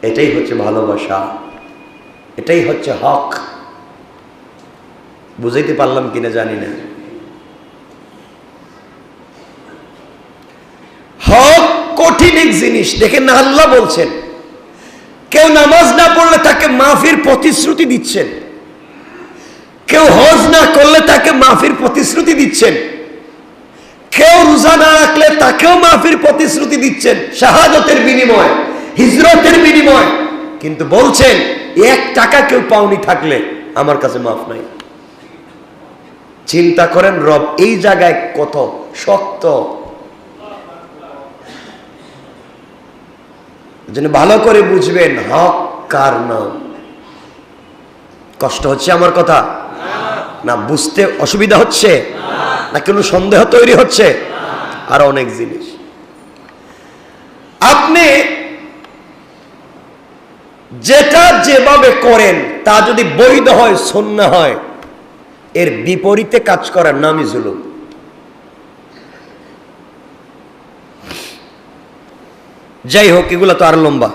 Speaker 1: এটাই হচ্ছে ভালোবাসা, এটাই হচ্ছে হক। বুঝাইতে পারলাম কিনা জানি না। হক কঠিন এক জিনিস। দেখেন না, আল্লাহ বলছেন কেউ নামাজ না পড়লে তাকে মাফির প্রতিশ্রুতি দিচ্ছেন, কেউ হজ না করলে তাকে মাফির প্রতিশ্রুতি দিচ্ছেন, কেউ রোজা না রাখলে তাকেও মাফির প্রতিশ্রুতি দিচ্ছেন, শাহাদাতের বিনিময়, হিজরতের বিনিময়। কিন্তু বলছেন 1 টাকা কেউ পাওনি থাকলে আমার কাছে মাফ নাই। চিন্তা করেন রব এই জায়গায় কত শক্ত। যেন ভালো করে বুঝবেন হক কার নাম। কষ্ট হচ্ছে আমার কথা? না বুঝতে অসুবিধা হচ্ছে? না কোনো সন্দেহ তৈরি হচ্ছে? আর অনেক জিনিস আপনি যেটা যেভাবে করেন তা যদি বৈধ হয়, সুন্নাহ হয়, এর বিপরীতে কাজ করার নামই জুলুম। যাই হোক, এগুলো তো আর লম্বা।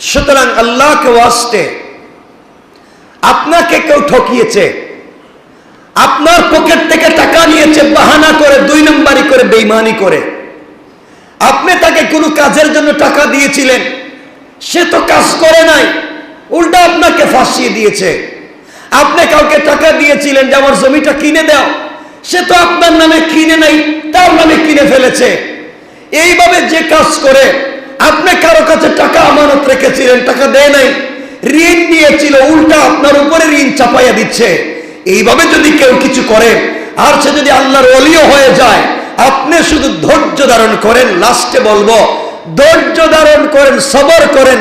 Speaker 1: সুতরাং আল্লাহকে ওয়াস্তে, আপনাকে কেউ ঠকিয়েছে, আপনার পকেট থেকে টাকা নিয়েছে বাহানা করে, 2 নম্বরি করে, বেঈমানি করে। আপনি তাকে কোনো কাজের জন্য টাকা দিয়েছিলেন, সে তো কাজ করে নাই, উল্টা আপনাকে ফাঁসিয়ে দিয়েছে। আপনি কাউকে টাকা দিয়েছিলেন যে আমার জমিটা কিনে দাও, সে তো আপনার নামে কিনে নাই, তার নামে কিনে ফেলেছে। এইভাবে যে কাজ করে, আপনি কারো কাছে টাকা আমানত রেখেছিলেন, টাকা দেয় নাই, ঋণ নিয়েছিল, উল্টা আপনার উপরে ঋণ চাপাইয়া দিচ্ছে। এইভাবে যদি কেউ কিছু করে, আর সে যদি আল্লাহর ওলিও হয়ে যায়, আপনি শুধু ধৈর্য ধারণ করেন। লাস্টে বলবো, ধৈর্য ধারণ করেন, সবর করেন।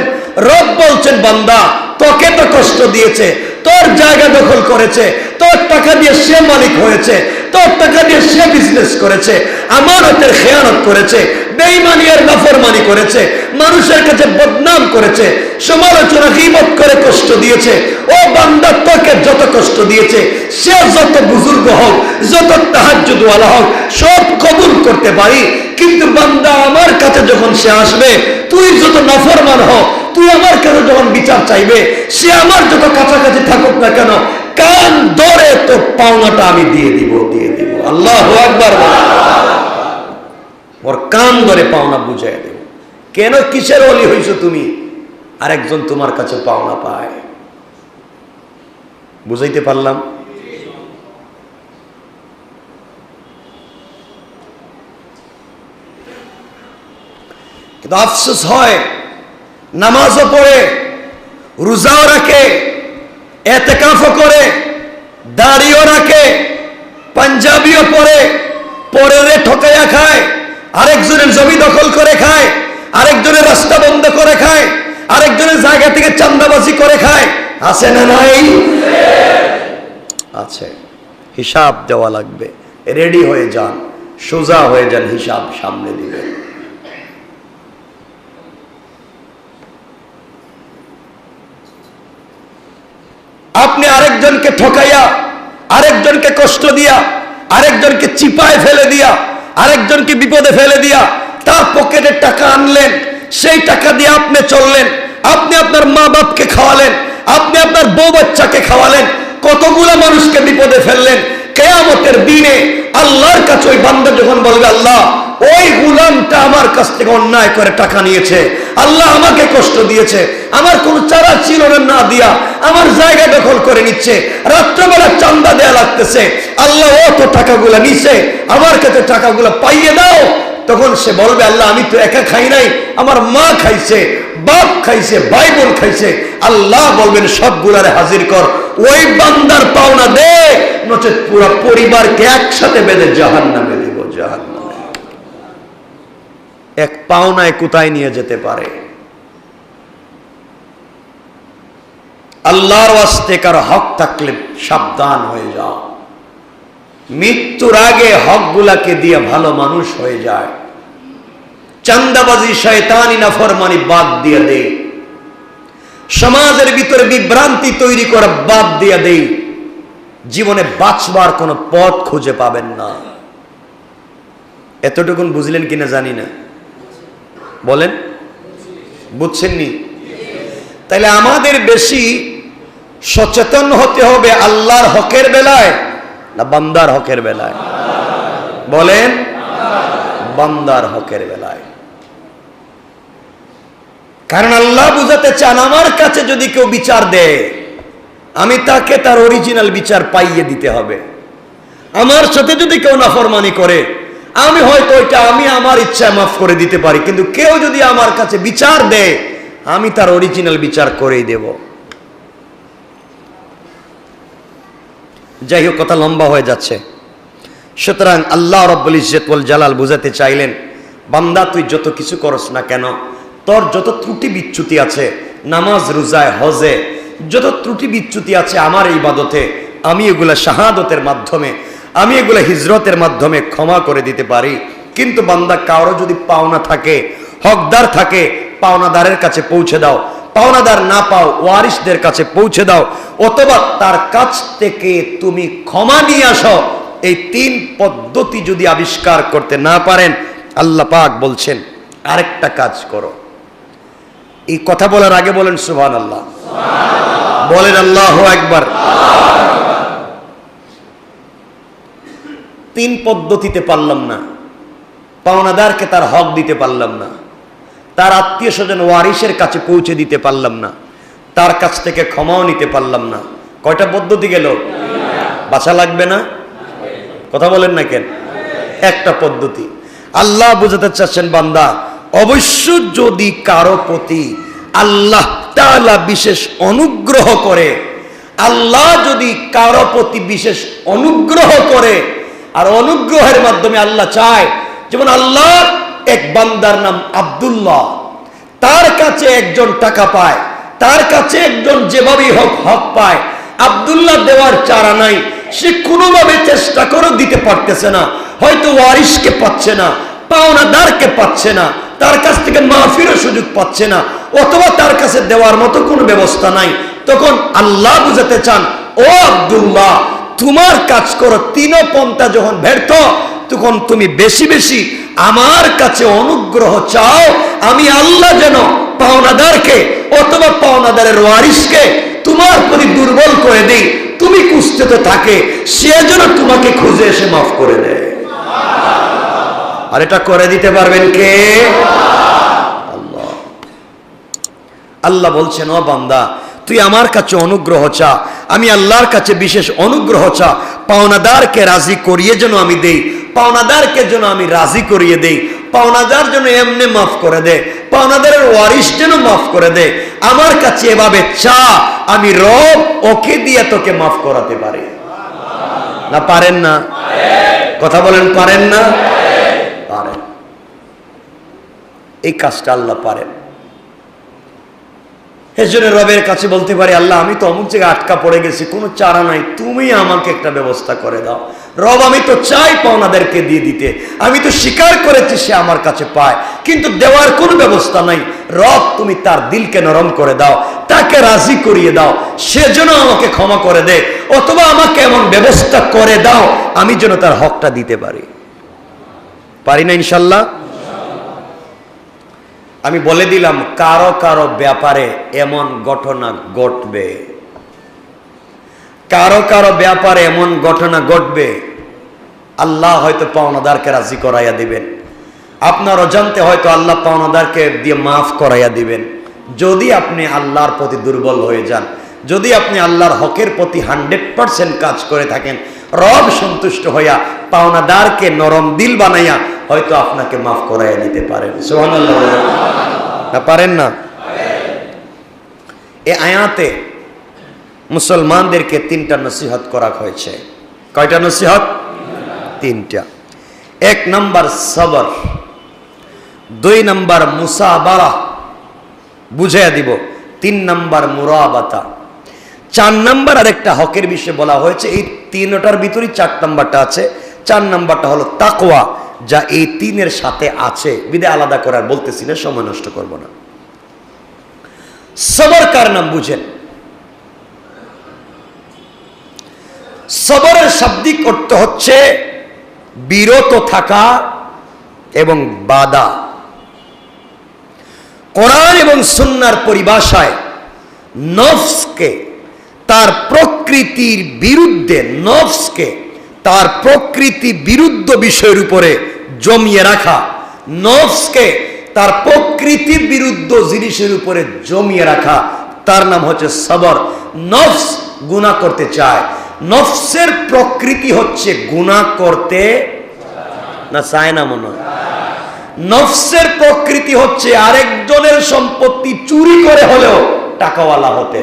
Speaker 1: রব বলছেন, বান্দা তোকে তো কষ্ট দিয়েছে, তোর জায়গা দখল করেছে, তোর টাকা দিয়ে সে মালিক হয়েছে, তোর টাকা দিয়ে সে বিজনেস করেছে, আমানতের খেয়ানত করেছে, বেঈমানি আর নাফরমানি করেছে, মানুষের কাছে বদনাম করেছে, সমালোচনা গীবত করে কষ্ট দিয়েছে। ও বান্দা, তোকে যত কষ্ট দিয়েছে, সে যত বুজুর্গ হোক, যত তাহাজ্জুদ ওয়ালা হোক, সব কবুল করতে পারি। কিন্তু বান্দা আমার কাছে যখন সে আসবে, তুই যত নাফরমান হ, তুই আমার কাছে যখন বিচার চাইবে, সে আমার যত কাছাকাছি থাকুক না কেন, কান ধরে তোর পাওনাটা আমি দিয়ে দিব। আল্লাহু আকবার। ওর কান ধরে পাওনা বুঝাই দেব। কেন, কিসের ওলি হইছো তুমি? আরেকজন তোমার কাছে পাওনা পায়। বুঝাইতে পারলাম? কিন্তু আফসোস হয়, নামাজও পড়ে, রোজাও রাখে, এতেকাফও করে, দাড়িও রাখে, পাঞ্জাবিও পরে, পরে ঠকাইয়া খায়, আরেকজনের জমি দখল করে খায়, আরেকজনের রাস্তা বন্ধ করে খায়, আরেকজনের জায়গা থেকে চান্দাবাজি করে খায়। আছে না নাই? আছে। হিসাব দেওয়া লাগবে। রেডি হয়ে যান, সোজা হয়ে যান, হিসাব সামনে দিবে। আপনি আরেকজনকে ঠকাইয়া, আরেকজনকে কষ্ট দিয়া, আরেকজনকে চিপায় ফেলে দিয়া, আরেকজনকে বিপদে ফেলে দিয়া তার পকেটে টাকা আনলেন, সেই টাকা দিয়ে আপনি চললেন, আপনি আপনার মা বাপকে খাওয়ালেন, আপনি আপনার বউ বাচ্চাকে খাওয়ালেন, কতগুলো মানুষকে বিপদে ফেললেন। কিয়ামতের দিনে আল্লাহর কাছে ওই বান্দা যখন বলবে, আল্লাহ ওই গোলামটা আমার কাছ থেকে অন্যায় করে টাকা নিয়েছে, আল্লাহ আমাকে কষ্ট দিয়েছে, আমার কোন চারা ছিল না দিয়া আমার জায়গা দখল করে নিচ্ছে, রাত্রবেলা চান্দা দেয়া লাগতেছে, আল্লাহ ও তো টাকাগুলা নিছে, আমার কাছে টাকাগুলা পাইয়ে দাও। তখন সে বলবে, আল্লাহ আমি তো একা খাই নাই, আমার মা খাইছে, বাপ খাইছে, ভাই বোন খাইছে। আল্লাহ বলবেন সবগুলারে হাজির কর, ওই বান্দার পাওনা দে, নচেত পুরো পরিবারকে একসাথে বেঁধে জাহান্নামে দেব। জাহান্নামে এক পাওনায় কোথায় নিয়ে যেতে পারে। আল্লাহর ওয়াস্তে কারো হক থাকলে সাবধান হয়ে যাও। মৃত্যুর আগে হকগুলাকে দিয়ে ভালো মানুষ হয়ে যায়। চান্দাবাজি, শয়তানি, নাফরমানি বাদ দিয়ে দে। সমাজের ভিতরে বিভ্রান্তি তৈরি করা বাদ দিয়ে দে। জীবনে বাঁচবার কোনো পথ খুঁজে পাবেন না। এতটুকুন বুঝলেন কিনা জানি না, বলেন বুঝছেননি? তাহলে আমাদের বেশি সচেতন হতে হবে আল্লাহর হকের বেলায় না বান্দার হকের বেলায়? বলেন বান্দার হকের বেলায়। কারণ আল্লাহ বুঝাতে চান, আমার কাছে যদি কেউ বিচার দেয়, আমি তাকে তার অরিজিনাল বিচার পাইয়ে দিতে হবে। আমার সাথে যদি কেউ নাফরমানি করে, আমি হয়তো ওইটা আমি আমার ইচ্ছায় মাফ করে দিতে পারি, কিন্তু কেউ যদি আমার কাছে বিচার দেয়, আমি তার অরিজিনাল বিচার করেই দেব। যাই হোক, কথা লম্বা হয়ে যাচ্ছে। সুতরাং আল্লাহ রাব্বুল ইজ্জত ওয়াল জালাল বুঝাতে চাইলেন, বান্দা তুই যত কিছু করস না কেন, তোর যত ত্রুটি বিচ্যুতি আছে নামাজ, রোজায়, হজে, যত ত্রুটি বিচ্যুতি আছে আমার ইবাদতে, আমি এগুলা শাহাদতের মাধ্যমে, আমি এগুলা হিজরতের মাধ্যমে ক্ষমা করে দিতে পারি। কিন্তু বান্দা কারো যদি পাওনা থাকে, হকদার থাকে, পাওনাদারের কাছে পৌঁছে দাও। পাওনাদার না পাও, ওয়ারিসদের কাছে পৌঁছে দাও, অথবা তার কাছ থেকে তুমি ক্ষমা নিয়ে আসো। এই তিন পদ্ধতি যদি আবিষ্কার করতে না পারেন, আল্লাহ পাক বলছেন আরেকটা কাজ করো। এই কথা বলার আগে বলেন সুবহানাল্লাহ, বলেন আল্লাহু আকবার। তিন পদ্ধতিতে পারলাম না, পাওনাদারকে তার হক দিতে পারলাম না, তার আত্মীয় স্বজন ওয়ারিসের কাছে পৌঁছে দিতে পারলাম না, তার কাছ থেকে ক্ষমাও নিতে পারলাম না। কয়টা পদ্ধতি গেল? বাঁচা লাগবে না? কথা বলেন না কেন? একটা পদ্ধতি। আল্লাহ বুঝাতে চাচ্ছেন, বান্দা অবশ্য যদি কারো প্রতি আল্লাহ তাআলা বিশেষ অনুগ্রহ করে, আল্লাহ যদি কারো প্রতি বিশেষ অনুগ্রহ করে, আর অনুগ্রহের মাধ্যমে আল্লাহ চায়, যেমন আল্লাহ এক বান্দার নাম আব্দুল্লাহ, তার কাছে একজন টাকা পায়, তার কাছে একজন যেভাবেই হোক হক পায়, আব্দুল্লাহ দেওয়ার চারা নাই, সে কোনোভাবে চেষ্টা করে দিতে পারতেছে না, হয়তো ওয়ারিসকে পাচ্ছে না, পাওনাদারকে পাচ্ছে না, তার কাছ থেকে মাফিরও সুযোগ পাচ্ছে না, অথবা তার কাছে দেওয়ার মতো কোনো ব্যবস্থা নাই। তখন আল্লাহ বুঝাতে চান, ও আব্দুল্লাহ, তোমার কাজ করো, তিন পন্থা যখন ব্যর্থ, তখন তুমি বেশি বেশি আমার কাছে অনুগ্রহ চাও, আমি আল্লাহ যেন পাওনাদারকে অথবা পাওনাদারের ওয়ারিসকে তোমার প্রতি দুর্বল করে দেই, তুমি খুঁজতে তো থাকে, সে যেন তোমাকে খুঁজে এসে মাফ করে দেয়। আর এটা করে দিতে পারবেন কে? আল্লাহ। আল্লাহ বলছেন, ও বান্দা, তুই আমার কাছে অনুগ্রহ চা, আমি আল্লাহর কাছে বিশেষ অনুগ্রহ চা, পাওনাদারকে রাজি করিয়ে যেন আমি দেই, পাওনাদারকে যেন আমি রাজি করিয়ে দেই, পাওনাদার যেন এমনি মাফ করে দে, পাওনাদারের ওয়ারিস যেন মাফ করে দে। আমার কাছে এভাবে চা, আমি রব ওকে দিয়ে তোকে মাফ করাতে পারি। না পারেন না? কথা বলেন, পারেন না? পারেন। এই কাজটা আল্লাহ পারেন। এজন্য রবের কাছে বলতে পারি, আল্লাহ আমি তো অমুক জায়গায় আটকা পড়ে গেছি, কোনো চারা নাই, তুমি আমাকে একটা ব্যবস্থা করে দাও। রব আমি তো চাই পাওনাদেরকে দিয়ে দিতে, আমি তো স্বীকার করেছি সে আমার কাছে পায়, কিন্তু দেওয়ার কোনো ব্যবস্থা নাই। রব তুমি তার দিলকে নরম করে দাও, তাকে রাজি করিয়ে দাও, সে যেন আমাকে ক্ষমা করে দে, অথবা আমাকে এমন ব্যবস্থা করে দাও আমি যেন তার হকটা দিতে পারি। পারি না ইনশাল্লাহ? আমি বলে দিলাম, কারো কারো ব্যাপারে এমন ঘটনা ঘটবে, কারো কারো ব্যাপারে এমন ঘটনা ঘটবে, আল্লাহ হয়তো পাওনাদারকে রাজি করাইয়া দিবেন, আপনার অজান্তে হয়তো আল্লাহ পাওনাদারকে দিয়ে মাফ করাইয়া দিবেন। যদি আপনি আল্লাহর প্রতি দুর্বল হয়ে যান, যদি আপনি আল্লাহর হকের প্রতি 100% কাজ করে থাকেন, রব সন্তুষ্ট হইয়া পাওনাদারকে নরম দিল বানাইয়া হয়তো আপনাকে মাফ করাইয়া দিতে পারেন। সুবহানাল্লাহ। না পারেন না? এই আয়াতে মুসলমানদেরকে 3টা নসিহত করা হয়েছে। কয়টা নসিহত? 3টা। 1 নাম্বার সবর, 2 নাম্বার মুসাবারা, বুঝাইয়া দিব, 3 নাম্বার মুরাবাতা, 4 নাম্বার আরেকটা হকের বিষয়ে বলা হয়েছে। এই 3টার ভিতরে 4 নাম্বারটা আছে। 4 নাম্বারটা হলো তাকওয়া, যা এই 3-এর সাথে আছে, বিদে আলাদা করার বলতেছি না, সময় নষ্ট করব না। সবর কার নাম বুঝেন? সবরের শাব্দিক অর্থ হচ্ছে বিরত থাকা এবং বাধা। কোরআন এবং সুন্নাহর পরিভাষায় নফসকে তার প্রকৃতির বিরুদ্ধে, নফসকে তার প্রকৃতি বিরুদ্ধ বিষয়ের উপরে জমিয়ে রাখা, নফসকে তার প্রকৃতি বিরুদ্ধ জিনিসের উপরে জমিয়ে রাখা, তার নাম হচ্ছে সবর। নফস গুনাহ করতে চায়, নফসের প্রকৃতি হচ্ছে গুনাহ করতে না চায় না, মনে হয় নফসের প্রকৃতি হচ্ছে আরেকজনের সম্পত্তি চুরি করে হলেও টাকাওয়ালা হতে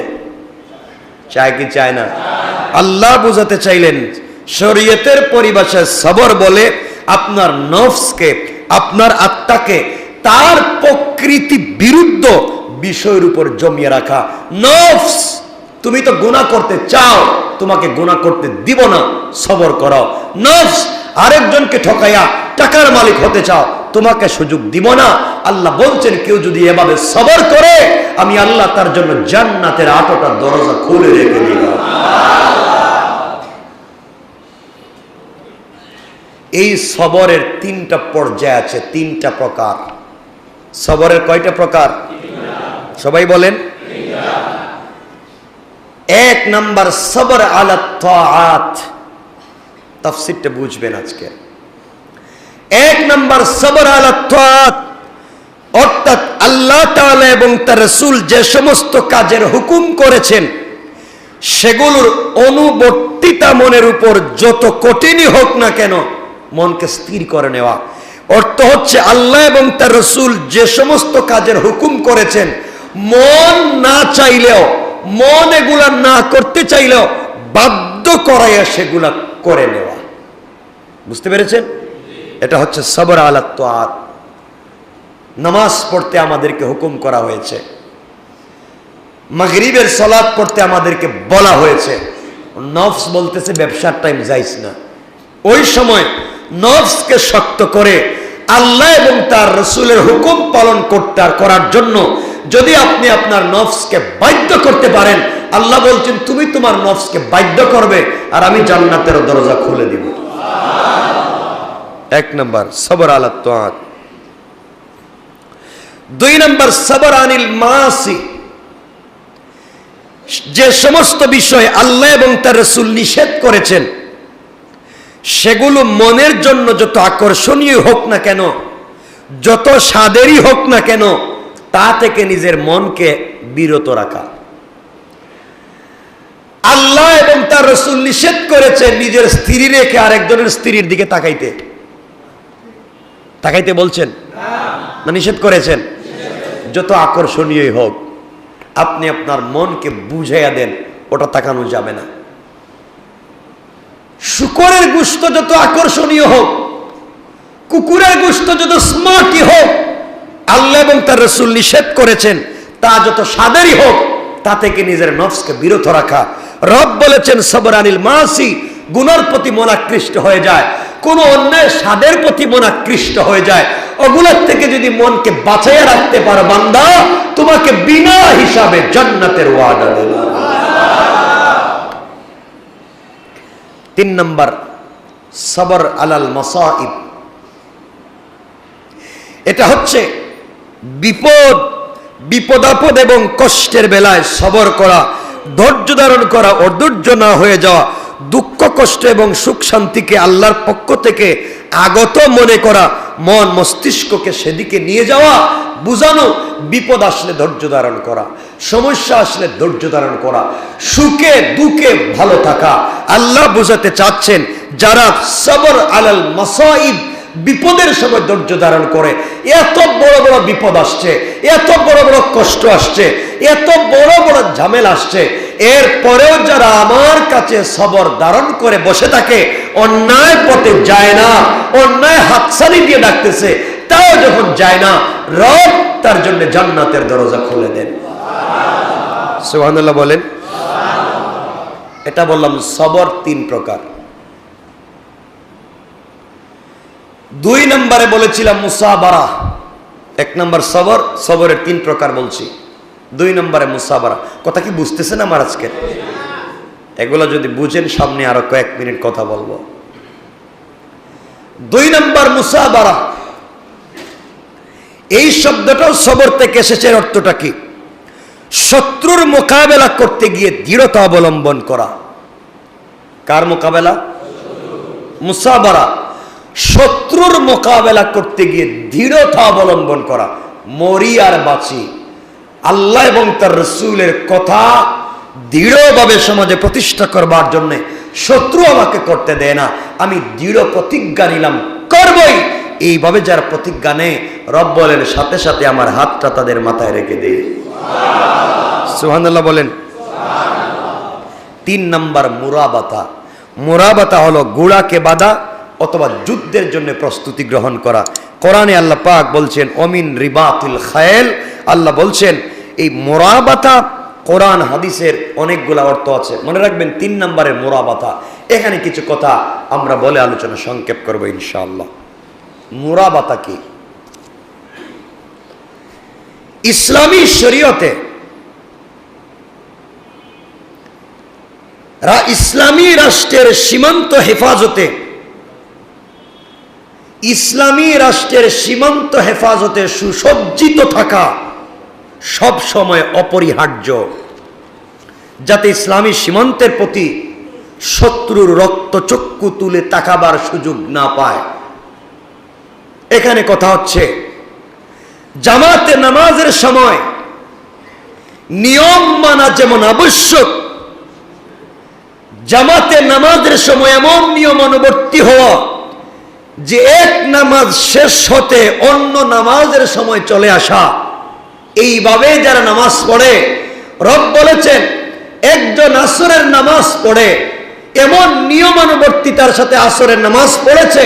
Speaker 1: চায় কি চায় না? আল্লাহ বুঝাতে চাইলেন, শরীয়তের পরিভাষায় সবর বলে আপনার নফসকে, আপনার আত্মাকে তার প্রকৃতি বিরুদ্ধ বিষয়ের উপর জমিয়ে রাখা। নফস, তুমি তো গুনাহ করতে চাও, তোমাকে গুনাহ করতে দিব না, সবর করো। নফস, আরেকজনকে ঠকাইয়া টাকার মালিক হতে চাও, তোমাকে সুযোগ দিব না। আল্লাহ বলছেন, কেউ যদি এভাবে সবর করে, আমি আল্লাহ তার জন্য জান্নাতের 8টা দরজা খুলে রেখে দিব। এই সবরের 3টা পর্যায় আছে, 3টা প্রকার। সবরের কয়টা প্রকার? সবাই বলেন। 1 নাম্বার সবর আলা তাআত, তাফসীরটা বুঝবেন আজকে। 1 নাম্বার সবর আলা তাআত, অর্থাৎ আল্লাহ তাআলা এবং তার রাসূল যে সমস্ত কাজের হুকুম করেছেন সেগুলোর অনুবর্তিতা মনের উপর যত কঠিনই হোক না কেন মনকে স্থির করে নেওয়া। অর্থ হচ্ছে আল্লাহ এবং তার রাসূল যে সমস্ত কাজের হুকুম করেছেন, মন না চাইলেও, মন এগুলা না করতে চাইলেও বাধ্য করাইয়া সেগুলা করে নেওয়া। বুঝতে পেরেছেন? এটা হচ্ছে সবর আলা তাআত। নামাজ পড়তে আমাদেরকে হুকুম করা হয়েছে, মাগরিবের সালাত পড়তে আমাদেরকে বলা হয়েছে। নফস বলতেছে ব্যবসার টাইম যাইস না। ওই সময় নফসকে শক্ত করে আল্লাহ এবং তার রাসূলের হুকুম পালন করতে আর করার জন্য যদি আপনি আপনার নফসকে বাধ্য করতে পারেন, আল্লাহ বলছেন তুমি তোমার নফসকে বাধ্য করবে আর আমি জান্নাতের দরজা খুলে দিব। এক নম্বর সবর আলা তাআত। দুই নম্বর সবর আনিল মাসি, যে সমস্ত বিষয় আল্লাহ এবং তার রাসূল নিষেধ করেছেন সেগুলো মনের জন্য যত আকর্ষণীয় হোক না কেন, যত স্বাদেরই হোক না কেন, তা থেকে নিজের মনকে বিরত রাখা। আল্লাহ এবং তার রাসূল নিষেধ করেছেন নিজের স্ত্রী রেখে আরেকজনের স্ত্রীর দিকে তাকাইতে। তাকাইতে বলছেন না নিষেধ করেছেন? যত আকর্ষণীয় হোক আপনি আপনার মনকে বুঝাইয়া দেন, ওটা তাকানো যাবে না। শুকরের গোশত যত আকর্ষণীয় হোক, কুকুরের গোশত যত স্মার্টই হোক, আল্লাহ এবং তার রাসূল নিষেধ করেছেন তা যত স্বাদেরই হোক, তা থেকে নিজের নফসকে বিরত রাখা। রব বলেছেন সবর আনিল মাসি, গুনার প্রতি মন আকৃষ্ট হয়ে যায়, কোন অন্যায় স্বাদের প্রতি মন আকৃষ্ট হয়ে যায়, ওগুলোর থেকে যদি মনকে বাঁচাইয়া রাখতে পারো বান্দা, তোমাকে বিনা হিসাবে জান্নাতের ওয়াদা দেব। তিন নম্বর সবর আলাল মাসাইব, এটা হচ্ছে বিপদ আপদ এবং কষ্টের বেলায় সবর করা, ধৈর্য ধারণ করা, অধৈর্য না হয়ে যাওয়া, দুঃখ কষ্ট এবং সুখ শান্তিকে আল্লাহর পক্ষ থেকে আগত মনে করা, মন মস্তিষ্ককে সেদিকে নিয়ে যাওয়া, বুঝানো, বিপদ আসলে ধৈর্য ধারণ করা, সমস্যা আসলে ধৈর্য ধারণ করা, সুখে দুঃখে ভালো থাকা। আল্লাহ বুঝাতে চাচ্ছেন যারা সবর আলাল মাসাইব, বিপদের সময় ধৈর্য ধারণ করে, এত বড় বড় বিপদ আসছে, এত বড় বড় কষ্ট আসছে, এত বড় বড় ঝামেলা আসছে, এরপরেও যারা আমার কাছে সবর ধারণ করে বসে থাকে, অন্যায় পথে যায় না, অন্যায় হাতছানি দিয়ে ডাকতেছে, তাও যখন যায় না, রব তার জন্য জান্নাতের দরজা খুলে দেন। সুবহানাল্লাহ বলেন। এটা বললাম সবর তিন প্রকার। দুই নম্বরে বলেছিলাম মুসাবারা। এক নম্বর সবর, সবরের তিন প্রকার বলছি। দুই নম্বরে মুসাবারা। কথা কি বুঝতেছেন আমার আজকে? এগুলো যদি বুঝেন সামনে আরো কয়েক মিনিট কথা বলবো। দুই নম্বর মুসাবারা, এই শব্দটাও সবর থেকে এসেছে। অর্থটা কি? শত্রুর মোকাবেলা করতে গিয়ে দৃঢ়তা অবলম্বন করা। কার মোকাবেলা? মুসাবারা। শত্রুর মোকাবেলা করতে গিয়ে দৃঢ়তা অবলম্বন করা। মরি আর বাঁচি, আল্লাহ এবং তার রাসূলের কথা দৃঢ়ভাবে সমাজে প্রতিষ্ঠা করবার জন্য শত্রু আমাকে করতে দেয় না, আমি দৃঢ় প্রতিজ্ঞা নিলাম, করবই। এইভাবে যারা প্রতিজ্ঞা নেয়, রব বলেন সাথে সাথে আমার হাতটা তাদের মাথায় রেখে দেয়। সুবহানাল্লাহ বলেন। তিন নম্বর মুরাবাতা। মুরাবাতা হলো ঘোড়াকে বাঁধা অথবা যুদ্ধের জন্য প্রস্তুতি গ্রহণ করা। কোরআনে আল্লাহ পাক বলছেন অমিন রিবাতিল খায়ল। আল্লাহ বলছেন এই মুরাবাতা, কোরআন হাদিসের অনেকগুলা অর্থ আছে, মনে রাখবেন। তিন নম্বরের মুরাবাতা। এখানে কিছু কথা আমরা বলে আলোচনা সংক্ষেপ করবো ইনশাআল্লাহ। মুরাবাতা কি? ইসলামী শরীয়তে ইসলামী রাষ্ট্রের সীমান্ত হেফাজতে, ইসলামী রাষ্ট্রের সীমান্ত হেফাজতে সুসজ্জিত থাকা সব সময় অপরিহার্য, যাতে ইসলামী সীমান্তের প্রতি শত্রুর রক্তচক্ষু তুলে তাকাবার সুযোগ না পায়। এখানে কথা হচ্ছে জামাতে নামাজের সময় নিয়ম মানা যেমন আবশ্যক, জামাতে নামাজের সময় এমন নিয়ম অনুবর্তী হওয়া যে এক নামাজ শেষ হতে অন্য নামাজের সময় চলে আসা। এইভাবে যারা নামাজ পড়ে, রব বলেছেন একজন আসরের নামাজ পড়ে, এমন নিয়মানুবর্তিতার সাথে আসরের নামাজ পড়েছে,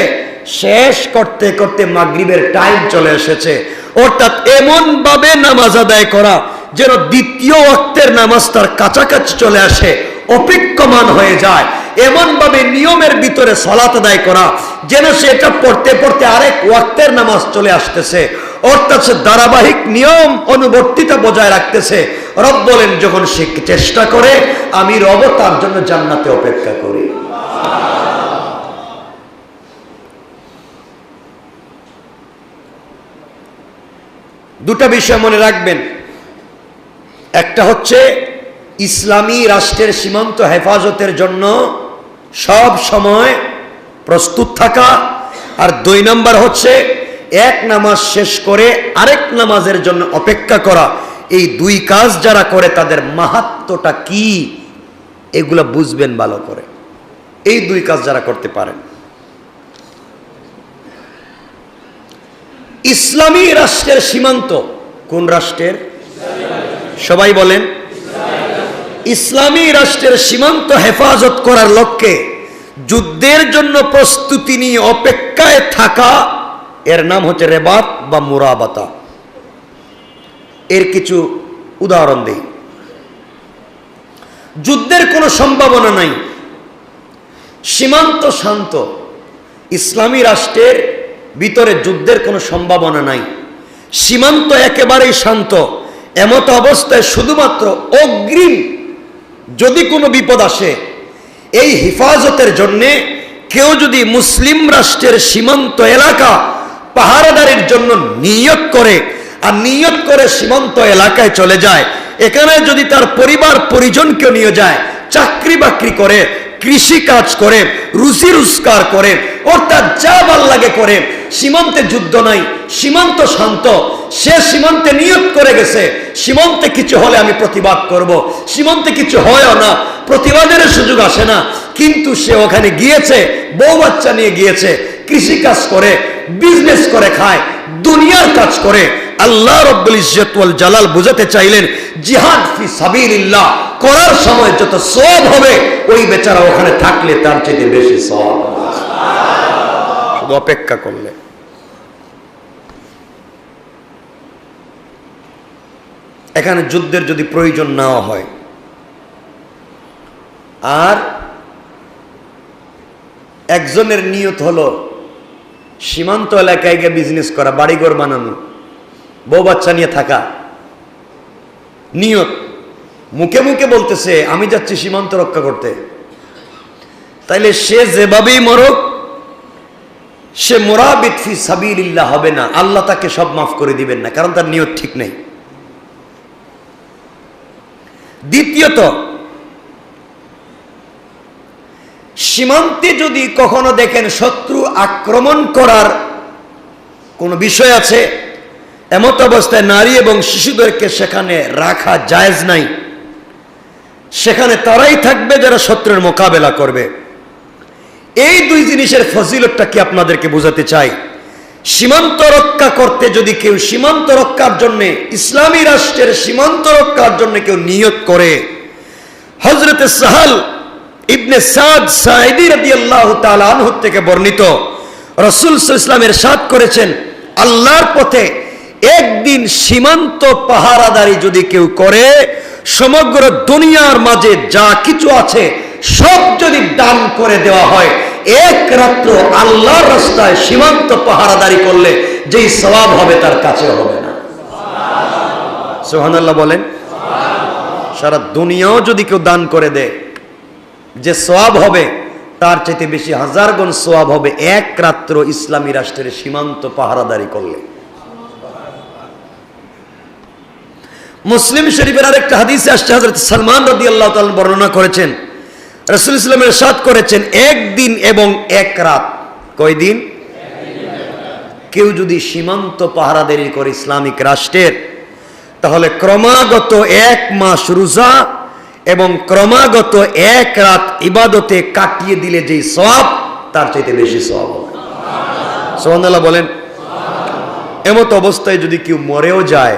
Speaker 1: শেষ করতে করতে মাগরিবের টাইম চলে এসেছে। অর্থাৎ এমন ভাবে নামাজ আদায় করা যেন দ্বিতীয় ওয়াক্তের নামাজ তার কাছাকাছি চলে আসে, অপেক্ষমান হয়ে যায়। এমন ভাবে নিয়মের ভিতরে সালাত আদায় করা যেন সেটা পড়তে পড়তে আরেক ওয়াক্তের নামাজ চলে আসতেছে। অর্থাৎ সে ধারাবাহিক নিয়ম অনুবর্তিতা বজায় রাখতেছে। রব বলেন যখন সে চেষ্টা করে, আমি রব তার জন্য জান্নাতে অপেক্ষা করি। দুটা বিষয় মনে রাখবেন, একটা হচ্ছে ইসলামী রাষ্ট্রের সীমান্ত হেফাজতের জন্য সব সময় প্রস্তুত থাকা, আর 2 নম্বর হচ্ছে এক নামাজ শেষ করে আরেক নামাজের জন্য অপেক্ষা করা। এই 2 কাজ যারা করে তাদের মাহাত্ম্যটা কি এগুলা বুঝবেন ভালো করে। এই 2 কাজ যারা করতে পারেন, ইসলামী রাষ্ট্রের সীমান্ত, কোন রাষ্ট্রের? সবাই বলেন। ইসলামী রাষ্ট্রের সীমান্ত হেফাজত করার লক্ষ্যে যুদ্ধের জন্য প্রস্তুতি নিয়ে অপেক্ষায় থাকা, এর নাম হচ্ছে রেবাত বা মুরাবাতা। এর কিছু উদাহরণ দেই। যুদ্ধের কোনো সম্ভাবনা নাই, সীমান্ত শান্ত, ইসলামী রাষ্ট্রের ভিতরে যুদ্ধের কোনো সম্ভাবনা নাই, সীমান্ত একেবারেই শান্ত। এমত অবস্থায় শুধুমাত্র অগ্রিম যদি কোনো বিপদ আসে, এই হেফাজতের জন্যে কেউ যদি মুসলিম রাষ্ট্রের সীমান্ত এলাকা পাহারাদারির জন্য নিয়ত করে, আর নিয়ত করে সীমান্ত এলাকায় চলে যায়, এখানে যদি তার পরিবার পরিজনকেও নিয়ে যায়, চাকরি বাকরি করে, কৃষি কাজ করে, রুজি রোজগার করে, অর্থাৎ যা ভাল লাগে করে, সীমান্তে যুদ্ধ নাই, সীমান্ত শান্ত, সে সীমান্তে নিয়ত করে গেছে সীমান্তে কিছু হলে আমি প্রতিবাদ করব, সীমান্তে কিছু হয়ও না, প্রতিবাদের সুযোগ আসে না, কিন্তু সে ওখানে গিয়েছে, বউ বাচ্চা নিয়ে গিয়েছে, কৃষি কাজ করে, বিজনেস করে খায়, দুনিয়ার কাজ করে। আল্লাহ রাব্বুল ইজ্জত ওয়াল জালাল বুঝাতে চাইলেন, জিহাদ ফি সাবিলিল্লাহ করার সময় যত সওয়াব হবে, ওই বেচারা ওখানে থাকলে তার চেয়ে বেশি সওয়াব, শুধু অপেক্ষা করলে। এখানে যুদ্ধের যদি প্রয়োজন নাও হয়, আর একজনের নিয়ত হলো সীমান্ত এলাকায় গিয়ে বিজনেস করা, বাড়িঘর বানানো, বউ বাচ্চা নিয়ে থাকা, নিয়ত মুখে মুখে বলতেছে আমি যাচ্ছি সীমান্ত রক্ষা করতে, তাইলে সে যেভাবেই মরক, সে মুরাবিত ফি সাবিলিল্লাহ হবে না, আল্লাহ তাকে সব মাফ করে দিবেন না, কারণ তার নিয়ত ঠিক নেই। দ্বিতীয়ত, সীমান্তে যদি কখনো দেখেন শত্রু আক্রমণ করার কোন বিষয় আছে, এমত অবস্থায় নারী এবং শিশুদেরকে সেখানে রাখা জায়েজ নাই। সেখানে তারাই থাকবে যারা শত্রুর মোকাবেলা করবে। এই 2 জিনিসের ফজিলতটা কি আপনাদেরকে বোঝাতে চাই। সীমান্ত রক্ষা করতে যদি কেউ সীমান্ত রক্ষার জন্য, ইসলামী রাষ্ট্রের সীমান্ত রক্ষার জন্য কেউ নিয়ত করে, হযরতে সাহাল ইবনে সাদ সাঈদী রাদিয়াল্লাহু তাআলা আনহু থেকে বর্ণিত, রাসূল সাল্লাল্লাহু আলাইহি ওয়াসাল্লাম ইরশাদ করেছেন, আল্লাহর পথে একদিন সীমান্ত পাহারাদারি যদি কেউ করে, সমগ্র দুনিয়ার মাঝে যা কিছু আছে সব যদি দান করে দেওয়া হয়, এক রাত্র আল্লাহর রাস্তায় সীমান্ত পাহারাদারি করলে যেই সওয়াব হবে তার কাছে হবে না। সুবহানাল্লাহ বলেন। সারা দুনিয়াও যদি কেউ দান করে দেয়, যে সওয়াব হবে তার চাইতে বেশি 1000 গুণ সওয়াব হবে এক রাত্র ইসলামী রাষ্ট্রের সীমান্ত পাহারাদারি করলে। মুসলিম শরীফের আরেকটা হাদিসে আসছে, হযরত সালমান রাদিয়াল্লাহু তাআলা বর্ণনা করেছেন, রাসূল সাল্লাল্লাহু আলাইহি ওয়াসাল্লাম ইরশাদ করেছেন, একদিন এবং এক রাত, কয় দিন? কেউ যদি সীমান্ত পাহারাদারি করে ইসলামিক রাষ্ট্রের, তাহলে ক্রমাগত 1 মাস রোজা এবং ক্রমাগত 1 রাত ইবাদতে কাটিয়ে দিলে যেই সওয়াব, তার চাইতে বেশি সওয়াব হবে। সুবহানাল্লাহ বলেন। এমত অবস্থায় যদি কেউ মরেও যায়,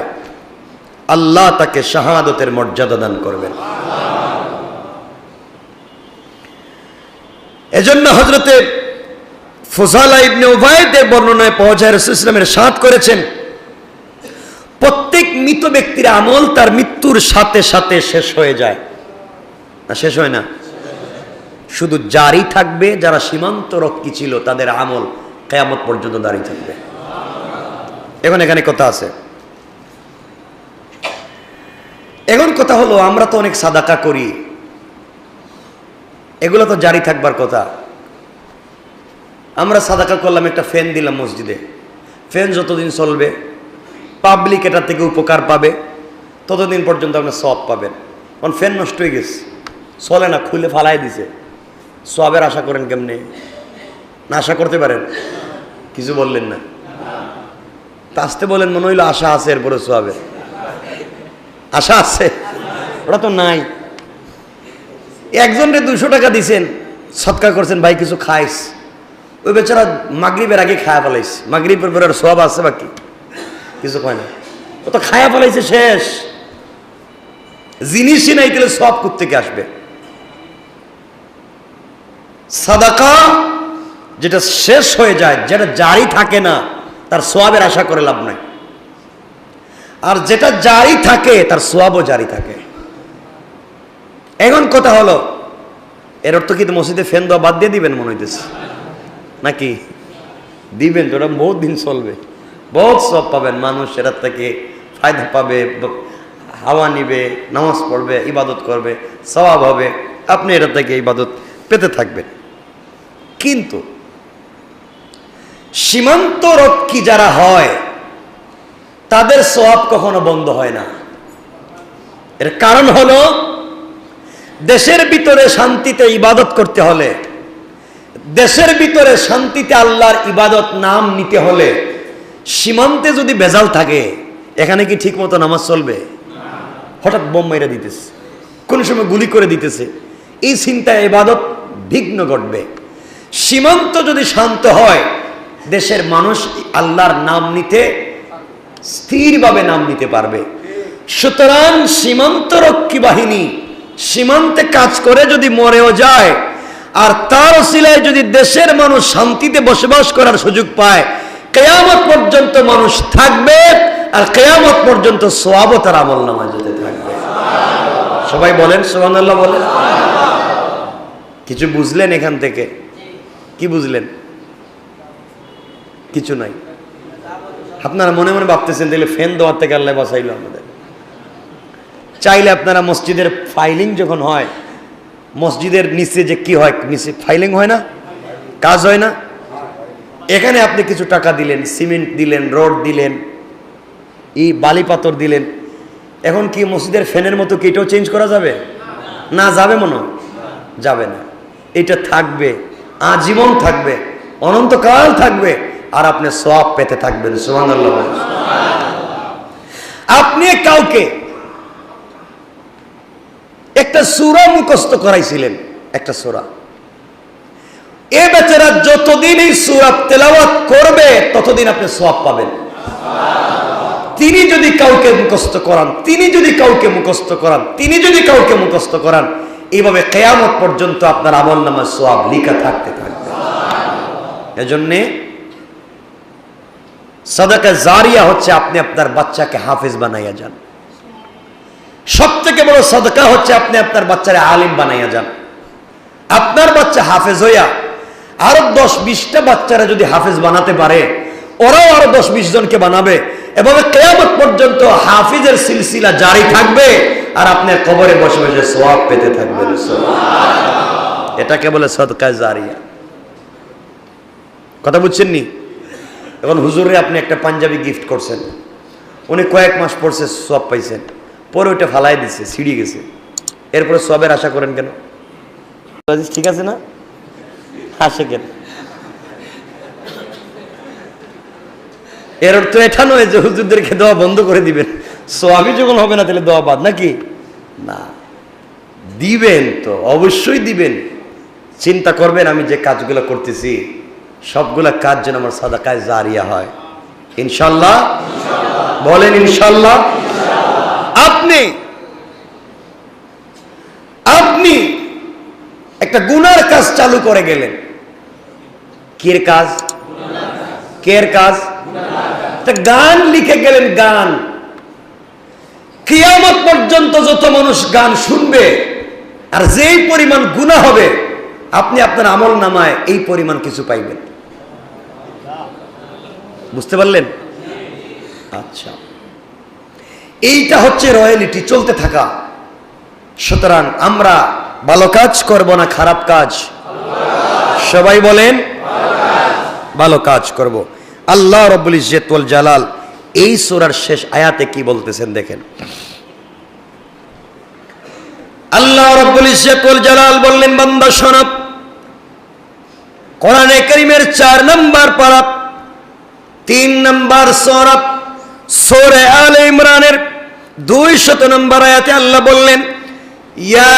Speaker 1: আল্লাহ তাকে শাহাদাতের মর্যাদা দান করবেন। এজন্য হযরতে ফুজালা ইবনে উবাইদের বর্ণনায় পাওয়া যায়, রাসূল সাল্লাল্লাহু আলাইহি ওয়াসাল্লাম ইরশাদ করেছেন, প্রত্যেক মৃত ব্যক্তির আমল তার মৃত্যুর সাথে সাথে শেষ হয়ে যায় না? শেষ হয় না, শুধু জারি থাকবে। যারা সীমান্ত রক্ষী ছিল তাদের আমল কিয়ামত পর্যন্ত দাঁড়িয়ে থাকবে। এখন এখানে কথা আছে। এখন কথা হলো, আমরা তো অনেক সাদাকা করি, এগুলো তো জারি থাকবার কথা। আমরা সাদাকা করলাম, একটা ফ্যান দিলাম মসজিদে, ফ্যান যতদিন চলবে পাবলিক এটা থেকে উপকার পাবে, ততদিন পর্যন্ত আপনি সওয়াব পাবেন। কারণ ফ্যান নষ্ট হয়ে গেছে, চলে না, খুলে ফালাই দিছে, সওয়াবের আশা করেন কেমনে? না আশা করতে পারেন? কিছু বললেন না, তা আসতে বলেন, মনে হইলো আশা আছে, এরপরে সওয়াবের আশা আছে, ওটা তো নাই। একজনরে 200 টাকা দিছেন, সৎকার করছেন, ভাই কিছু খাইস, ওই বেচারা মাগরিবের আগে খায়া ফেলাইছে, মাগরিবের পরে আর সওয়াব আছে বাকি? কিছু কয় না, ও তো খায়া ফেলাইছে, শেষ। জিনিসই নাই, তাহলে সওয়াব কোত্থেকে আসবে? সাদাকা যেটা শেষ হয়ে যায়, যেটা জারি থাকে না, তার সওয়াবের আশা করে লাভ নাই। আর যেটা জারি থাকে, তার সওয়াবও জারি থাকে। এখন কথা হলো, এর অর্থ কি মসজিদে ফ্যান দেওয়া বাদ দিয়ে দিবেন মনে হইতেছে নাকি? দিবেন তো, ওটা বহুত দিন চলবে, বহুত সব পাবেন, মানুষ এর থেকে ফায়দা পাবে, হাওয়া নিবে, নামাজ পড়বে, ইবাদত করবে, সওয়াব হবে, আপনি এটা থেকে ইবাদত পেতে থাকবেন। কিন্তু সীমান্ত রক্ষী যারা হয়, তাদের সওয়াব কখনো বন্ধ হয় না। এর কারণ হলো, দেশের ভিতরে শান্তিতে ইবাদত করতে হলে, দেশের ভিতরে শান্তিতে আল্লাহর ইবাদত নাম নিতে হলে, সীমান্তে যদি ভেজাল থাকে, এখানে কি ঠিক মতো নামাজ চলবে? হঠাৎ বোম মাইরা দিতেছে, কোন সময় গুলি করে দিতেছে, এই চিন্তায় ইবাদত বিঘ্ন ঘটবে। সীমান্ত যদি শান্ত হয়, দেশের মানুষ আল্লাহর নাম নিতে স্থিরভাবে নাম নিতে পারবে। সুতরাং সীমান্ত রক্ষী বাহিনী সীমান্তে কাজ করে যদি মরেও যায়, আর তার ওসিলায় যদি দেশের মানুষ শান্তিতে বসবাস করার সুযোগ পায়, কিয়ামত পর্যন্ত মানুষ থাকবে, আর কিয়ামত পর্যন্ত সওয়াবও তার আমলনামায় যেতে থাকবে। সবাই বলেন সুবহানাল্লাহ, বলেন। কিছু বুঝলেন এখান থেকে? কি বুঝলেন? কিছু নাই। আপনারা মনে মনে ভাবতেছেন, তাহলে ফ্যান দেওয়ার থেকে আল্লাহ বাঁচাইলো আমাদের। চাইলে আপনারা মসজিদের ফাইলিং যখন হয়, মসজিদের নিচে যে কি হয়, নিচে ফাইলিং হয় না, কাজ হয় না, এখানে আপনি কিছু টাকা দিলেন, সিমেন্ট দিলেন, রড দিলেন, এই বালি পাথর দিলেন, এখন কি মসজিদের ফ্যানের মতো কি এটাও চেঞ্জ করা যাবে? না, যাবে মনে যাবে না। এটা থাকবে, আজীবন থাকবে, অনন্তকাল থাকবে, আর আপনি সওয়াব পেতে থাকবেন। সুবহানাল্লাহ। আপনি কাউকে একটা সূরা মুখস্থ করাইছিলেন, একটা সূরা, এ বেচারা যতদিন এই সূরা তেলাওয়াত করবে, ততদিন আপনি সওয়াব পাবেন। তিনি যদি কাউকে মুখস্থ করান, তিনি যদি কাউকে মুখস্থ করান, তিনি যদি কাউকে মুখস্থ করান, এইভাবে কিয়ামত পর্যন্ত আপনার আমলনামায় সওয়াব লেখা থাকতে থাকবে। এজন্যে সাদাকা জারিয়া হচ্ছে আপনি আপনার বাচ্চাকে হাফেজ বানাইয়া যান। সবথেকে বড় সাদাকা হচ্ছে আপনি আপনার বাচ্চারে আলিম বানাইয়া যান। আপনার বাচ্চা হাফেজ হইয়া আরো 10-20টা বাচ্চারা যদি হাফেজ বানাতে পারে, ওরাও আরো 10-20 জনকে বানাবে, এভাবে কিয়ামত পর্যন্ত হাফিজের সিলসিলা জারি থাকবে, আর আপনি কবরে বসে বসে সওয়াব পেতে থাকবেন। এটাকে বলে সাদকা জারিয়া। কথা বুঝছেন নি? এখন হুজুরে আপনি একটা পাঞ্জাবি গিফট করছেন, উনি কয়েক মাস পড়ছে, সওয়াব পাইছেন, পরে ওইটা ফালাই দিছে, ছিঁড়ে গেছে, এরপরে সওয়াবের আশা করেন কেন? ঠিক আছে না? হাসে কেন? এর অর্থ এটা নয় যে হুজুরদেরকে দোয়া বন্ধ করে দিবেন, সওয়াবই যখন হবে না তাহলে দোয়া বাদ নাকি? না, দিবেন তো, অবশ্যই দিবেন। চিন্তা করবেন, আমি যে কাজগুলো করতেছি সবগুলা কাজ যেন আমার সাদাকায়ে জারিয়া হয়, ইনশাআল্লাহ। বলেন ইনশাআল্লাহ। আপনি আপনি একটা গুনার কাজ চালু করে গেলেন। কির কাজ? কের কাজ? গান লিখে গেলেন, গান। কিয়ামত পর্যন্ত যত মানুষ গান শুনবে, আর যেই পরিমাণ গুনাহ হবে, আপনি আপনার আমলনামায় এই পরিমাণ কিছু পাইবেন। বুঝতে পারলেন? আচ্ছা, এইটা হচ্ছে রয়্যালিটি, চলতে থাকা। সুতরাং আমরা ভালো কাজ করব না খারাপ কাজ? সবাই বলেন ভালো কাজ করব। আল্লাহ রাব্বুল ইজ্জত ওয়াল জালাল এই সূরার শেষ আয়াতে কি বলতেছেন দেখেন। আল্লাহ রাব্বুল ইজ্জতুল জালাল বললেন, বান্দা শোনো, কোরআনে কারীমের 4 নম্বর পারা 3 নম্বর সূরা সূরা আলে ইমরানের 200 নম্বর আয়াতে আল্লাহ বললেন, ইয়া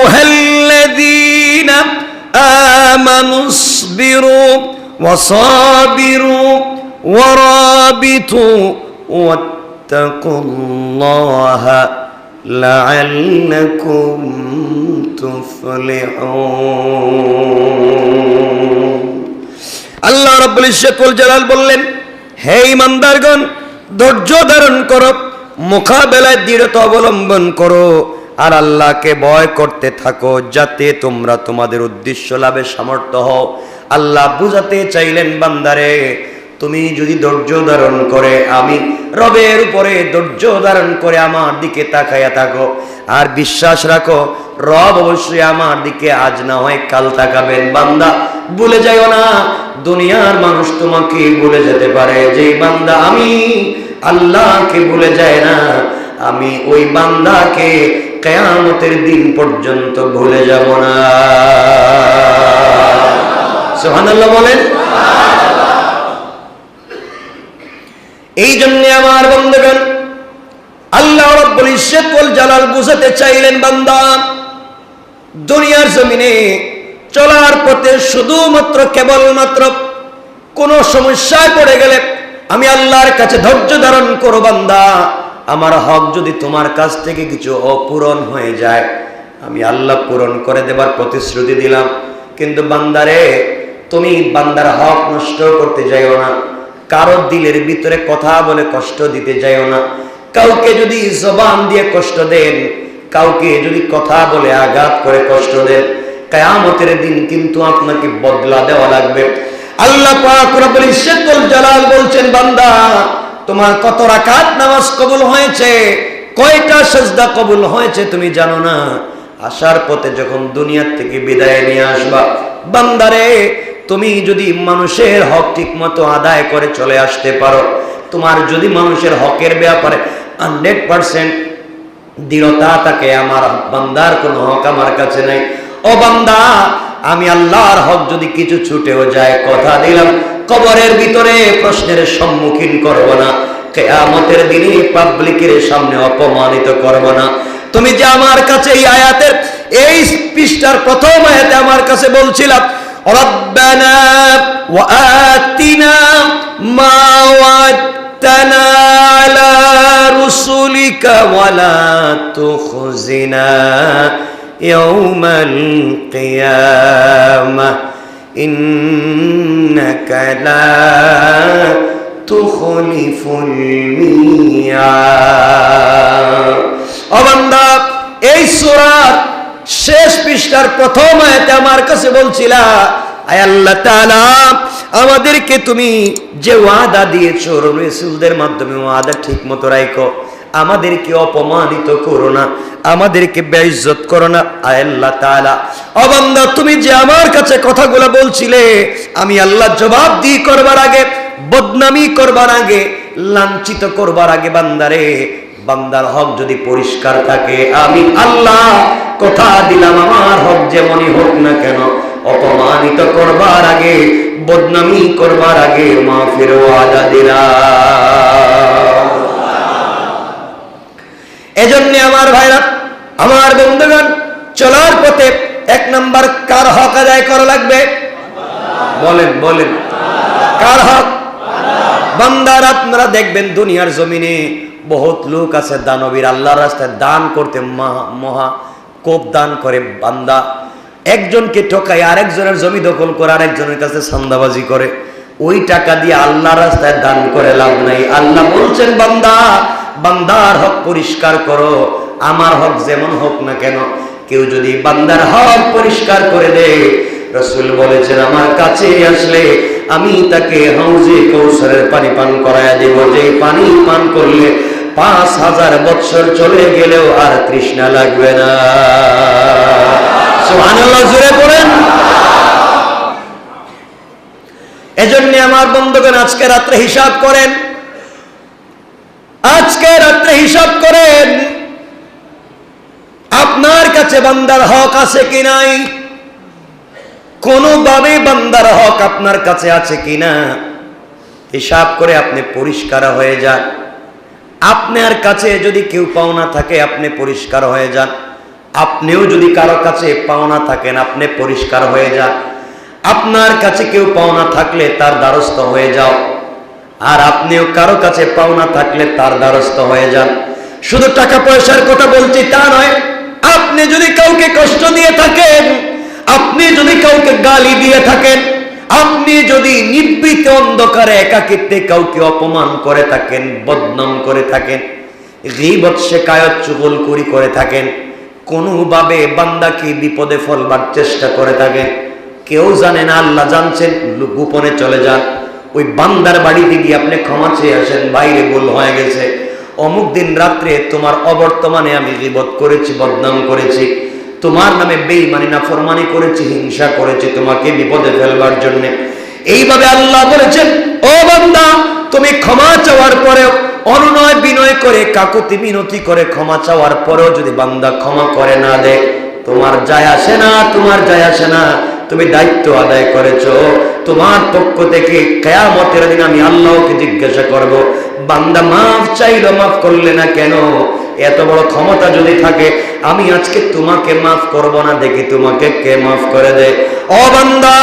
Speaker 1: আইয়ুহাল্লাযীনা আমানুসবিরু ওয়াসাবিরু ওয়ারাবিতু ওয়াত্তাকুল্লাহা লাআল্লাকুম তুফলিহুন। আল্লাহ রাব্বুল ইজ্জতুল জালাল বললেন, হে ঈমানদারগণ, ধৈর্য ধারণ করো, মোকাবেলায় দৃঢ়তা অবলম্বন করো, আর আল্লাহকে ভয় করতে থাকো, যাতে তোমরা তোমাদের উদ্দেশ্য লাভে সামর্থ্য হও। আল্লাহ বুঝাতে চাইলেন, বান্দারে তুমি যদি ধৈর্য ধারণ করে আমি রবের উপরে ধৈর্য ধারণ করে আমার দিকে তাকায়া থাকো আর বিশ্বাস রাখো, রব অবশ্যই আমার দিকে আজ না হয় কাল তাকাবেন। বান্দা ভুলে যাইও না, দুনিয়ার মানুষ তোমাকে ভুলে যেতে পারে, যে বান্দা আমি আল্লাহকে ভুলে যায় না, আমি ওই বান্দাকে কিয়ামতের দিন পর্যন্ত ভুলে যাব না। সুবহানাল্লাহ বলেন। এই জন্য আমার বন্ধুগণ, আল্লাহ রাব্বুল ইজ্জতুল জালাল বুঝাতে চাইলেন, বান্দা দুনিয়ার জমিনে চলার পথে শুধুমাত্র কেবলমাত্র কোন সমস্যায় পড়ে গেলে আমি আল্লাহর কাছে ধৈর্য ধারণ করো। বান্দা আমার হক যদি তোমার কাছ থেকে কিছু অপূরণ হয়ে যায়, আমি আল্লাহ পূরণ করে দেবার প্রতিশ্রুতি দিলাম। কিন্তু বান্দারে, তুমি বান্দার হক নষ্ট করতে যাইও না, কারো দিলের ভিতরে কথা বলে কষ্ট দিতে যাইও না। কাউকে যদি জবান দিয়ে কষ্ট দেন, কাউকে যদি কথা বলে আঘাত করে কষ্ট দেন, কিয়ামতের দিন কিন্তু আপনাকে বদলা দেওয়া লাগবে। আল্লাহ পাক রব্বুল ইজ্জতুল জালাল বলছেন, বান্দা তোমার কত রাকাত নামাজ কবুল হয়েছে, কয়টা সিজদা কবুল হয়েছে তুমি জানো না? আসার পথে যখন দুনিয়ার থেকে বিদায় নিয়ে আসবা, বান্দারে তুমি যদি মানুষের হক ঠিক মতো আদায় করে চলে আসতে পারো, তোমার যদি মানুষের হকের ব্যাপারে 100% দৃঢ়তা থাকে, আমার বান্দার কোনো হক আমার কাছে নাই, ও বান্দা আমি আল্লাহর হক যদি কিছু ছুটেও যায়, কথা দিলাম কবরের ভিতরে প্রশ্নের সম্মুখীন করব না, কিয়ামতের দিনে পাবলিকের সামনে অপমানিত করব না। তুমি যে আমার কাছে এই আয়াতের এই পৃষ্ঠার প্রথম আয়াতে আমার কাছে বলছিলাম, রব্বানা ওয়া আতিনা মা ওয়া'আদতানা আলা রুসুলিকা ওয়া লা তুখজিনা ইয়াউমাল কিয়ামাহ ইন্নাকা লা তুখলিফুল মিয়াদ। ও বান্দা, এই সূরার শেষ পৃষ্ঠার প্রথম আয়াতে আমার কাছে বলছিলা, আয় আল্লাহ তাআলা আমাদেরকে তুমি যে ওয়াদা দিয়েছো রাসূলদের মাধ্যমে ওয়াদা ঠিক মতো রাখো, আমাদেরকে অপমানিত করো না, আমাদেরকে বেইজ্জত করো না। আয় আল্লাহ তাআলা, ও বান্দা তুমি যে আমার কাছে কথাগুলো বলছিলে, আমি আল্লাহ জবাব দিয়ে করবার আগে, বদনামি করবার আগে, লাঞ্ছিত করবার আগে, বান্দারে বান্দার হক যদি পরিষ্কার থাকে, আমি আল্লাহ কথা দিলাম আমার হক যেমনই হোক না কেন, অপমানিত করবার আগে, বদনামি করবার আগে মাফির ওয়াদা দিলাম। এজন্য আমার ভাইরা, আমার বন্ধুগণ, চলার পথে 1 নাম্বার কার হক আদায় করা লাগবে? বলেন বলেন, কার হক? বান্দার। আপনারা দেখবেন দুনিয়ার জমিনে বহুত লোক আছে দানবীর, আল্লাহর রাস্তায় দান করতে মহা কোপ দান করে। বান্দা একজনকে ঠকায় আরেকজনের জমি দখল করে আরেকজনের কাছে চাঁদাবাজি করে, ওই টাকা দিয়ে আল্লাহর রাস্তায় দান করে লাভ নাই। আল্লাহ বলছেন, বান্দা বান্দার হক পরিষ্কার করো, আমার হক যেমন হোক না কেন। কেউ যদি বান্দার হক পরিষ্কার করে দেয়, রাসূল বলেছেন আমার কাছে আসলে আমি তাকে হাউজে কৌসারের পানি পান করায়া দেব, যে পানি পান করলে 5000 বছর চলে গেলেও আর তৃষ্ণা লাগবে না। সুবহানাল্লাহ, জোরে পড়েন। এজন্য আমার বন্ধুগণ আজকে রাত্রে হিসাব করেন, আজকে রাত্রে হিসাব করেন আপনার কাছে বান্দার হক আছে কি নাই, কোনোভাবে বান্দার হক আপনার কাছে আছে কিনা হিসাব করে আপনি পরিষ্কার হয়ে যান। আপনার কাছে যদি কেউ পাওনা থাকে আপনি পরিষ্কার হয়ে যান, আপনিও যদি কারো কাছে পাওনা থাকেন আপনি পরিষ্কার হয়ে যান। আপনার কাছে কেউ পাওনা থাকলে তার দ্বারস্থ হয়ে যাও, আর আপনিও কারো কাছে পাওনা থাকলে তার দ্বারস্থ হয়ে যান। শুধু টাকা পয়সার কথা বলছি তা নয়, আপনি যদি কাউকে কষ্ট দিয়ে থাকেন, আপনি যদি কাউকে গালি দিয়ে থাকেন, আপনি যদি নিভৃত অন্ধকারে একাকিত্বে কাউকে অপমান করে থাকেন, বদনাম করে থাকেন, গীবত শিকায়ত চুগলখড়ি করে থাকেন, কোনোভাবে বান্দাকে বিপদে ফেলবার চেষ্টা করে থাকেন, কেউ জানে না আল্লাহ জানছেন, গোপনে চলে যান। ওই বান্দার বাড়িতে গিয়ে আপনি ক্ষমা চেয়ে আসেন, বাইরে ভুল হয়ে গেছে, অমুক দিন রাত্রে তোমার অবর্তমানে আমি গীবত করেছি, বদনাম করেছি, তোমার নামে বেঈমানি নাফরমানি করেছি, হিংসা করেছি তোমাকে বিপদে ফেলবার জন্য। এইভাবে আল্লাহ বলেছেন, ও বান্দা তুমি ক্ষমা চাওয়ার পরেও অনুনয় বিনয় করে কাকুতি মিনতি করে ক্ষমা চাওয়ার পরেও যদি বান্দা ক্ষমা করে না দেয়, তোমার যায় আসে না, তোমার যায় আসে না, তুমি দায়িত্ব আদায় করেছো। তোমার পক্ষ থেকে কিয়ামতের দিন আমি আল্লাহকে জিজ্ঞাসা করব, বান্দা মাফ চাইলো মাফ করলে না কেন? এত বড় ক্ষমতা যদি থাকে আমি আজকে তোমাকে মাফ করব না, দেখি তোমাকে কে মাফ করে দেয়। ও বান্দা,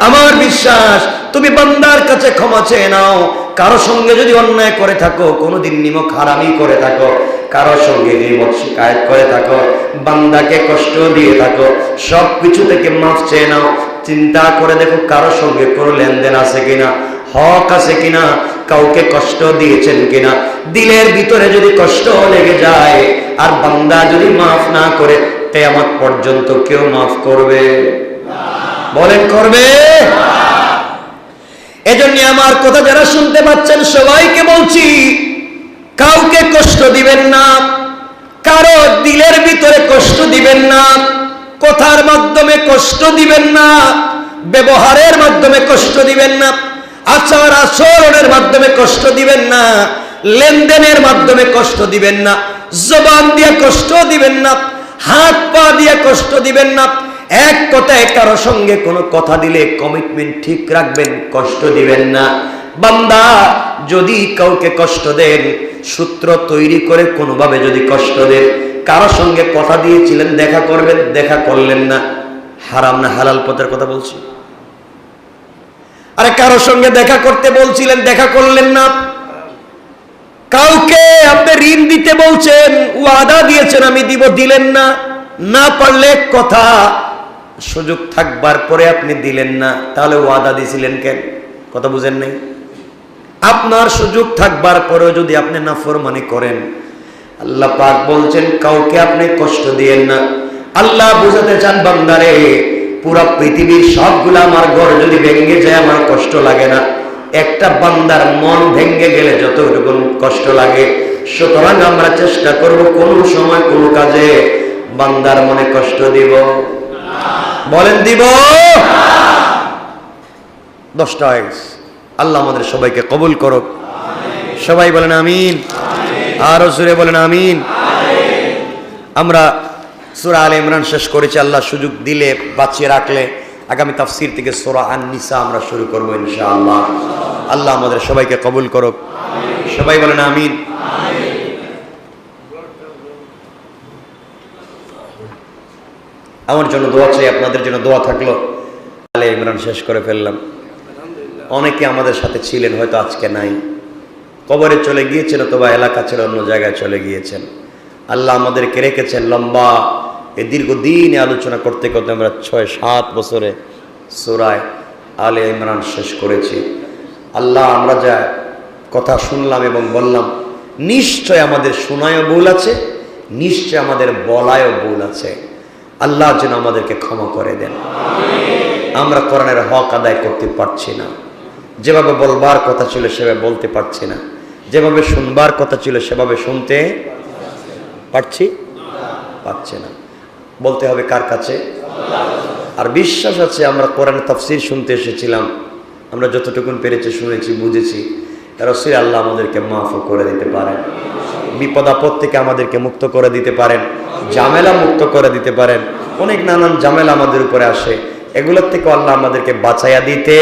Speaker 1: আমার বিশ্বাস তুমি বান্দার কাছে ক্ষমা চেয়ে নাও। কারো সঙ্গে যদি অন্যায় করে থাকো, কোনোদিন নিমক হারামি করে থাকো, কারো সঙ্গে গীবত শিকায়ত করে থাকো, বান্দাকে কষ্ট দিয়ে থাকো, সব কিছু থেকে মাফ চেয়ে নাও। চিন্তা করে দেখো কারো সঙ্গে কোনো লেনদেন আছে কিনা, হক আছে কিনা, কাউকে কষ্ট দিয়েছেন কিনা। দিলের ভিতরে যদি কষ্ট লেগে যায় আর বান্দা যদি মাফ না করে, কিয়ামত পর্যন্ত কেউ মাফ করবে? বলেন করবে? এজন্য আমার কথা যারা শুনতে পাচ্ছেন সবাইকে বলছি, কাউকে কষ্ট দিবেন না, কারো দিলের ভিতরে কষ্ট দিবেন না, কথার মাধ্যমে কষ্ট দিবেন না, ব্যবহারের মাধ্যমে কষ্ট দিবেন না, আচার আচরণের মাধ্যমে কষ্ট দিবেন না, লেনদেনের মাধ্যমে কষ্ট দিবেন না, জবান দিয়ে কষ্ট দিবেন না, হাত পা দিয়ে কষ্ট দিবেন না। এক কথায় কারো সঙ্গে কোনো কথা দিলে কমিটমেন্ট ঠিক রাখবেন, কষ্ট দিবেন না। বান্দা যদি কাউকে কষ্ট দেন, সূত্র তৈরি করে কোনোভাবে যদি কষ্ট দেন, কারো সঙ্গে কথা দিয়েছিলেন দেখা করবেন, দেখা করলেন না, হারাম না হালাল পথের কথা বলছি। আরে কারো সঙ্গে দেখা করতে বলছিলেন, দেখা করলেন না, কাউকে আপনি ঋণ দিতে বলছেন, ওয়াদা দিয়েছেন আমি দিব, দিলেন না, না পারলে কথা, সুযোগ থাকবার পরে আপনি দিলেন না, তাহলে ওয়াদা দিয়েছিলেন কেন? কথা বুঝেন নাই? আপনার সুযোগ থাকবার পরেও যদি আপনি নাফরমানি করেন, আল্লাহ পাক বলছেন কাউকে আপনি কষ্ট দিয়েন না। আল্লাহ বুঝাতে চান বান্দারে, পুরা পৃথিবীর সবগুলা আমার ঘর যদি ভেঙে যায় আমার কষ্ট লাগে না, একটা বান্দার মন ভেঙে গেলে যতটুকু কষ্ট লাগে। সুতরাং আমরা চেষ্টা করব কোন সময় কোন কাজে বান্দার মনে কষ্ট দিব? বলেন দিব? 10টা হয়ে গেছে। আল্লাহ আমাদের সবাইকে কবুল করুক। সবাই বলেন আমিন, আরো জোরে বলেন আমিন। আমরা সূরা আলে ইমরান শেষ করেছি, আল্লাহ সুযোগ দিলে বাঁচিয়ে রাখলে আগামী তাফসীর থেকে সূরা আন-নিসা আমরা শুরু করব ইনশাআল্লাহ। আল্লাহ আমাদের সবাইকে কবুল করুক। সবাই বলেন আমিন। আমার জন্য দোয়া চাই, আপনাদের জন্য দোয়া থাকলো। আলে ইমরান শেষ করে ফেললাম। অনেকে আমাদের সাথে ছিলেন, হয়তো আজকে নাই, কবরে চলে গিয়েছেন অথবা এলাকা ছেড়ে অন্য জায়গায় চলে গিয়েছেন। আল্লাহ আমাদেরকে রেখেছেন লম্বা এই দীর্ঘদিনে আলোচনা করতে করতে আমরা 6-7 বছরে সূরা আলে ইমরান শেষ করেছি। আল্লাহ আমরা যা কথা শুনলাম এবং বললাম, নিশ্চয় আমাদের শোনায়ও ভুল আছে, নিশ্চয় আমাদের বলায়ও ভুল আছে। আল্লাহ যেন আমাদেরকে ক্ষমা করে দেন। আমরা কোরআনের হক আদায় করতে পারছি না, যেভাবে বলবার কথা ছিল সেভাবে বলতে পারছি না, যেভাবে শুনবার কথা ছিল সেভাবে শুনতে পারছি না। বলতে হবে কার কাছে? আর বিশ্বাস আছে আমরা কোরআনের তাফসীর শুনতে এসেছিলাম, আমরা যতটুকুন পেরেছি, শুনেছি, বুঝেছি, রাসূল আল্লাহ আমাদেরকে মাফ করে দিতে পারেন, বিপদ আপদ থেকে আমাদেরকে মুক্ত করে দিতে পারেন, ঝামেলা মুক্ত করে দিতে পারেন। অনেক নানান ঝামেলা আমাদের উপরে আসে, এগুলোর থেকে আল্লাহ আমাদেরকে বাঁচাইয়া দিতে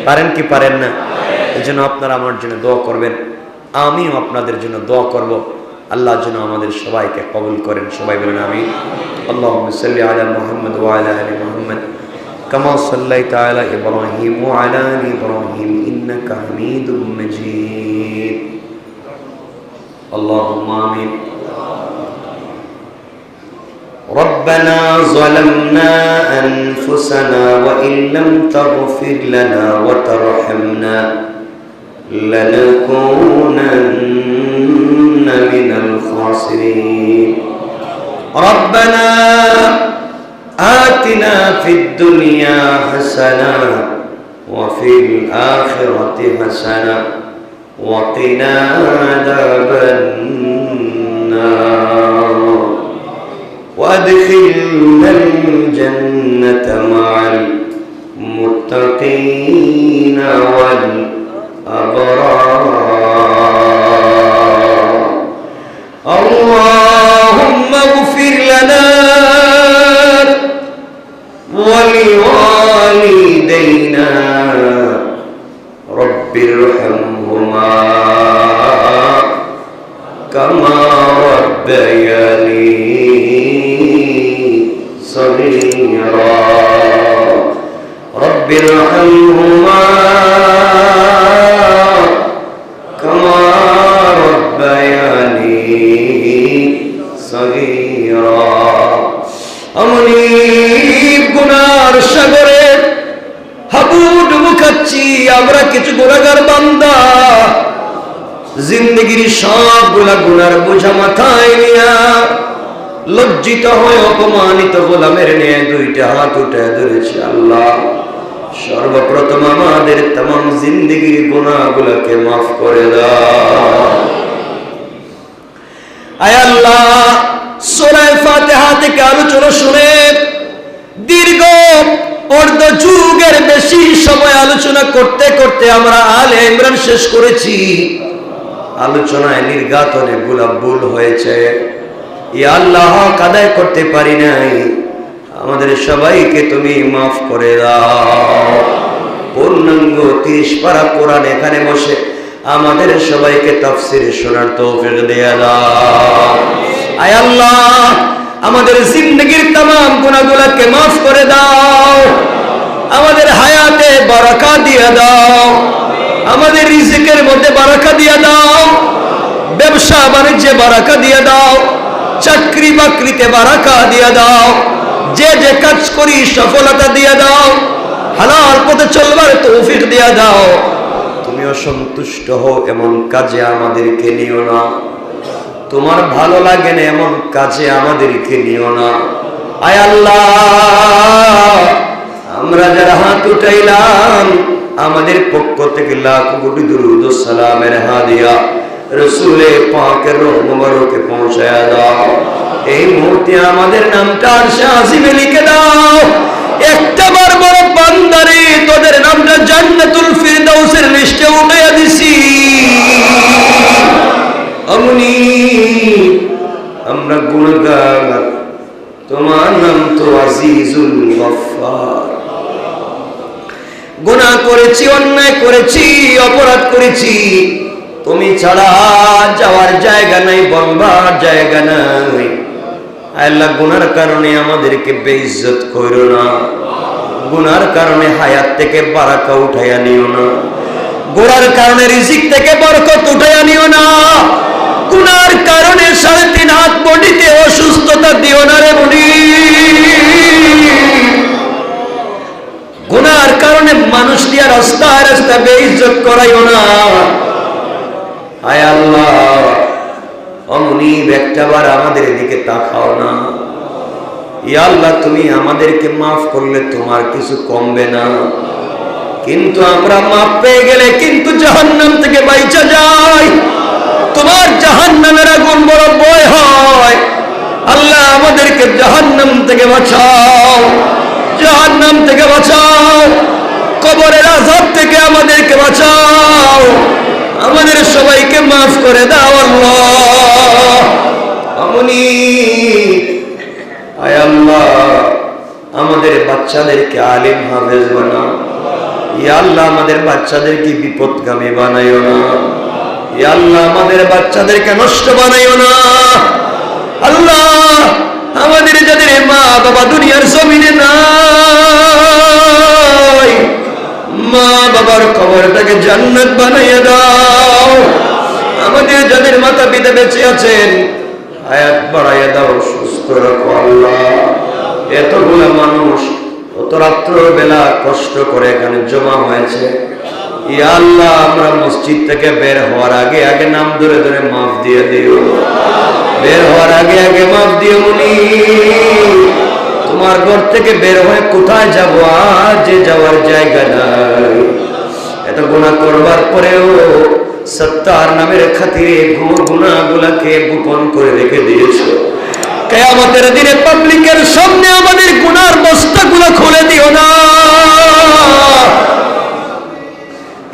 Speaker 1: পারেন কি পারেন না? এই জন্য আপনারা আমার জন্য দোয়া করবেন, আমিও আপনাদের জন্য দোয়া করব। আল্লাহ যেন আমাদের সবাইকে কবুল করেন। সবাই বলেন আমিন। আল্লাহুম্মা সাল্লি আলা মুহাম্মদ ওয়া আলা আলি মুহাম্মদ কামা সাল্লাইতা আলা ইব্রাহিম ওয়া আলা আলি ইব্রাহিম ইন্নাকা হামিদুম মাজিদ। আল্লাহুম্মা আমিন। ربنا ظلمنا أنفسنا وإن لم تغفر لنا وترحمنا لنكونن من الخاسرين ربنا آتنا في الدنيا حسنة وفي الآخرة حسنة وقنا عذاب النار وأدخلنا الجنة مع المتقين والأبرار اللهم اغفر لنا ولوالدينا رب ارحمهما كما ربياني صغيرا رب ارحمهما كما ربياني صغيرا أمني গুনার সাগরে হাবুডুবু খাচ্ছি আমরা, কিছু গুনাহগার বান্দা। জিন্দেগির সবগুলা গুনার বোঝা মাথায় নিয়া লজ্জিত হয়ে অপমানিত গোলামের নিয়ে দুইটা হাত উঠে ধরেছি। আল্লাহ, সর্বপ্রথম আমাদের तमाम জিন্দেগির গুনাহগুলোকে মাফ করে দাও। আয় আল্লাহ, সূরা ফাতিহা থেকে আলোচনা শুনে দীর্ঘ অর্ধ যুগের বেশি সময় আলোচনা করতে করতে আমরা আলে ইমরান শেষ করেছি। আলোচনায় নির্যাতনে ভুল হয়েছে। ইয়া আল্লাহ, আদায় করতে পারি নাই, আমাদের সবাইকে তুমি মাফ করে দাও। পূর্ণাঙ্গ 30 পারা কোরআন এখানে বসে আমাদের সবাইকে তাফসীর শোনার তৌফিক দিয়ে দাও। আয় আল্লাহ, আমাদের জিন্দেগির तमाम গুনাহগুলোকে মাফ করে দাও। আমাদের হায়াতে বারাকা দিয়ে দাও, আমাদের রিজিকের মধ্যে বারাকা দিয়ে দাও, ব্যবসা বাণিজ্যে বারাকা দিয়ে দাও, চাকরি বাকরিতে বারাকা দিয়ে দাও, যে যে কাজ করি সফলতা দিয়ে দাও, হালাল পথে চলবার তৌফিক দিয়ে দাও। তুমি অসন্তুষ্ট হও এমন কাজে আমাদেরকে নিও না, তোমার ভালো লাগে না এমন কাজে আমাদেরকে নিও না। আয় আল্লাহ, আমরা যারা হাত উঠাইলাম আমাদের পক্ষ থেকে লাখ কোটি দুরূদ ও সালামের হাদিয়া রাসূলে পাকের রূহ মুবারকে পৌঁছায়া দাও। এই মুহূর্তে আমাদের নামটা আরশে আজিমে লিখে দাও। একটাবার বড় বান্দারে তোদের নামটা জান্নাতুল ফিরদাউসের লিস্টে উঠাইয়া দিছি। আমনি আমরা গুনাহগার, তোমার নাম তো আজিজুল গফফার। গুনাহ করেছি, অন্যায় করেছি, অপরাধ করেছি, তুমি ছাড়া যাওয়ার জায়গা নাই, বলবার জায়গা নাই। আল্লাহ, গুনার কারণে আমাদেরকে বেইজ্জত কইরো না, গুনার কারণে হায়াত থেকে বারাকা উঠাইয়া নিও না, গুনার কারণে রিজিক থেকে বরকত উঠাইয়া নিও না, গুনার কারণে 3.5 হাত বডিতে অসুস্থতা দিও না রে মুনি। গুনার কারণে মানুষ দিয়া রাস্তা রাস্তা বেইজ্জত করাইও না। আয় আল্লাহ, অমনি একটাবার আমাদের দিকে তাকাও না। ইয়া আল্লাহ, তুমি আমাদেরকে মাফ করলে তোমার কিছু কমবে না, কিন্তু আমরা মাফ পেয়ে গেলে কিন্তু জাহান্নাম থেকে বাইচা যাই। তোমার জাহান্নামের আগুন বড় ভয় হয়। আল্লাহ, আমাদেরকে জাহান্নাম থেকে বাঁচাও, জাহান্নাম থেকে বাঁচাও। কবরের আযাব থেকে আমাদেরকে বাঁচাও, আমাদের সবাইকে মাফ করে দাও আল্লাহ। আমনি আয় আল্লাহ, আমাদের বাচ্চাদেরকে আলেম হাফেজ বানাও। ইয়া আল্লাহ, আমাদের বাচ্চাদেরকে বিপদগামী বানাইও না। ইয়া আল্লাহ, আমাদের বাচ্চাদেরকে নষ্ট বানাইও না। আল্লাহ, আমাদের যাদের মা বাবা দুনিয়ার জমিনে নাই, মা বাবার কবরটাকে জান্নাত বানাইয়া দাও। আমাদের যাদের মাতা পিতা বেঁচে আছেন, হায়াত বাড়াইয়া দাও, সুস্থ রাখো আল্লাহ। এতগুলা মানুষ অত রাত্র বেলা কষ্ট করে এখানে জমা হয়েছে, ইয়া আল্লাহ, আমরা মসজিদ থেকে বের হওয়ার আগে আগে নাম ধরে ধরে মাফ দিয়ে দিও। বের হওয়ার আগে আগে মাফ দিও মুনি। তোমার ঘর থেকে বের হয়ে কোথায় যাব, আজ যে যাওয়ার জায়গা নাই। এত গুনাহ করবার পরেও সত্তার নামের খাতিরে গুনাহগুলাকে গোপন করে রেখে দিয়েছো। কিয়ামতের দিনে পাবলিকের সামনে আমাদের গুনার বস্তাগুলো খুলে দিও না।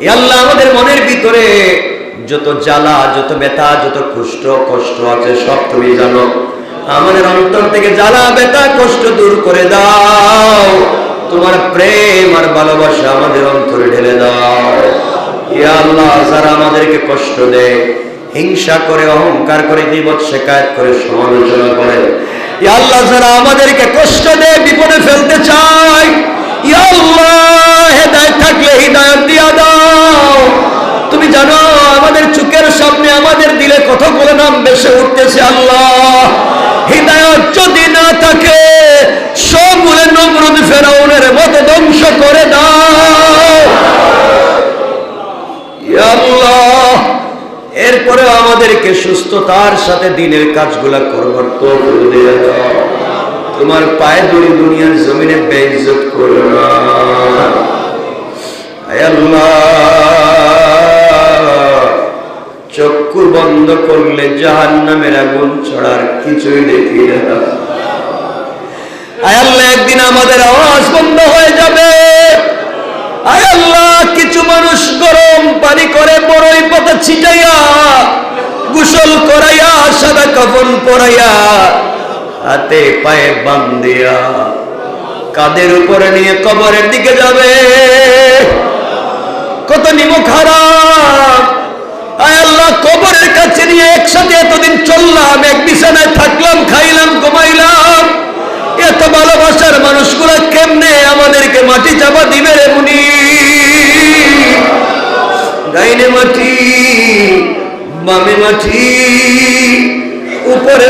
Speaker 1: ইয়া আল্লাহ, আমাদের মনের ভিতরে যত জ্বালা, যত ব্যথা, যত কষ্ট আছে সব তুমি জানো। আমাদের অন্তর থেকে জ্বালা, ব্যথা, কষ্ট দূর করে দাও। তোমার প্রেম আর ভালোবাসা আমাদের অন্তরে ঢেলে দাও। ইয়া আল্লাহ, যারা আমাদেরকে কষ্ট দেয়, হিংসা করে, অহংকার করে, গীবত শিকায়ত করে, সমালোচনা করে, ইয়া আল্লাহ, যারা আমাদেরকে কষ্ট দেয়, বিপদে ফেলতে চায়, ইয়া আল্লাহ, হেদায়েত থাকলে হিদায়াত দিয়া দাও। তুমি জানো আমাদের চোখের সামনে, আমাদের দিলে কতগুলো নাম ভেসে উঠতেছে। আল্লাহ, হিদায়াত যদি না থাকে সবগুলো নমরুদ ফেরাউনের মতো ধ্বংস করে দাও ইয়া আল্লাহ। এরপরে আমাদেরকে সুস্থতার সাথে দিনের কাজগুলা করবার তৌফিক দিয়ে দাও। তোমার পায়ে ধরে দুনিয়ার জমিনে বেইজ্জত করো না আয় আল্লাহ। চক্ষু বন্ধ করলে জাহান্নামের আগুন ছড়ার কিছুই দেখি না আয় আল্লাহ। একদিন আমাদের আওয়াজ বন্ধ হয়ে যাবে আয় আল্লাহ। কিছু মানুষ গরম পানি করে বড়ই পাতা ছিটাইয়া, গোসল করাইয়া, সাদা কাফন পরাইয়া, হাতে পায়ে বান্ধিয়া, কাদের উপরে নিয়ে কবরের দিকে যাবে। কত নিমক হারাম আয় আল্লাহ। কবরের কাছে নিয়ে একসাথে এতদিন চললাম, এক বিছানায় থাকলাম, খাইলাম, ঘুমাইলাম। এত ভালোবাসার মানুষগুলা কেমনে আমাদেরকে মাটি চাপা দিবে রে মুনি। ডাইনে মাটি, বামে মাটি, উপরে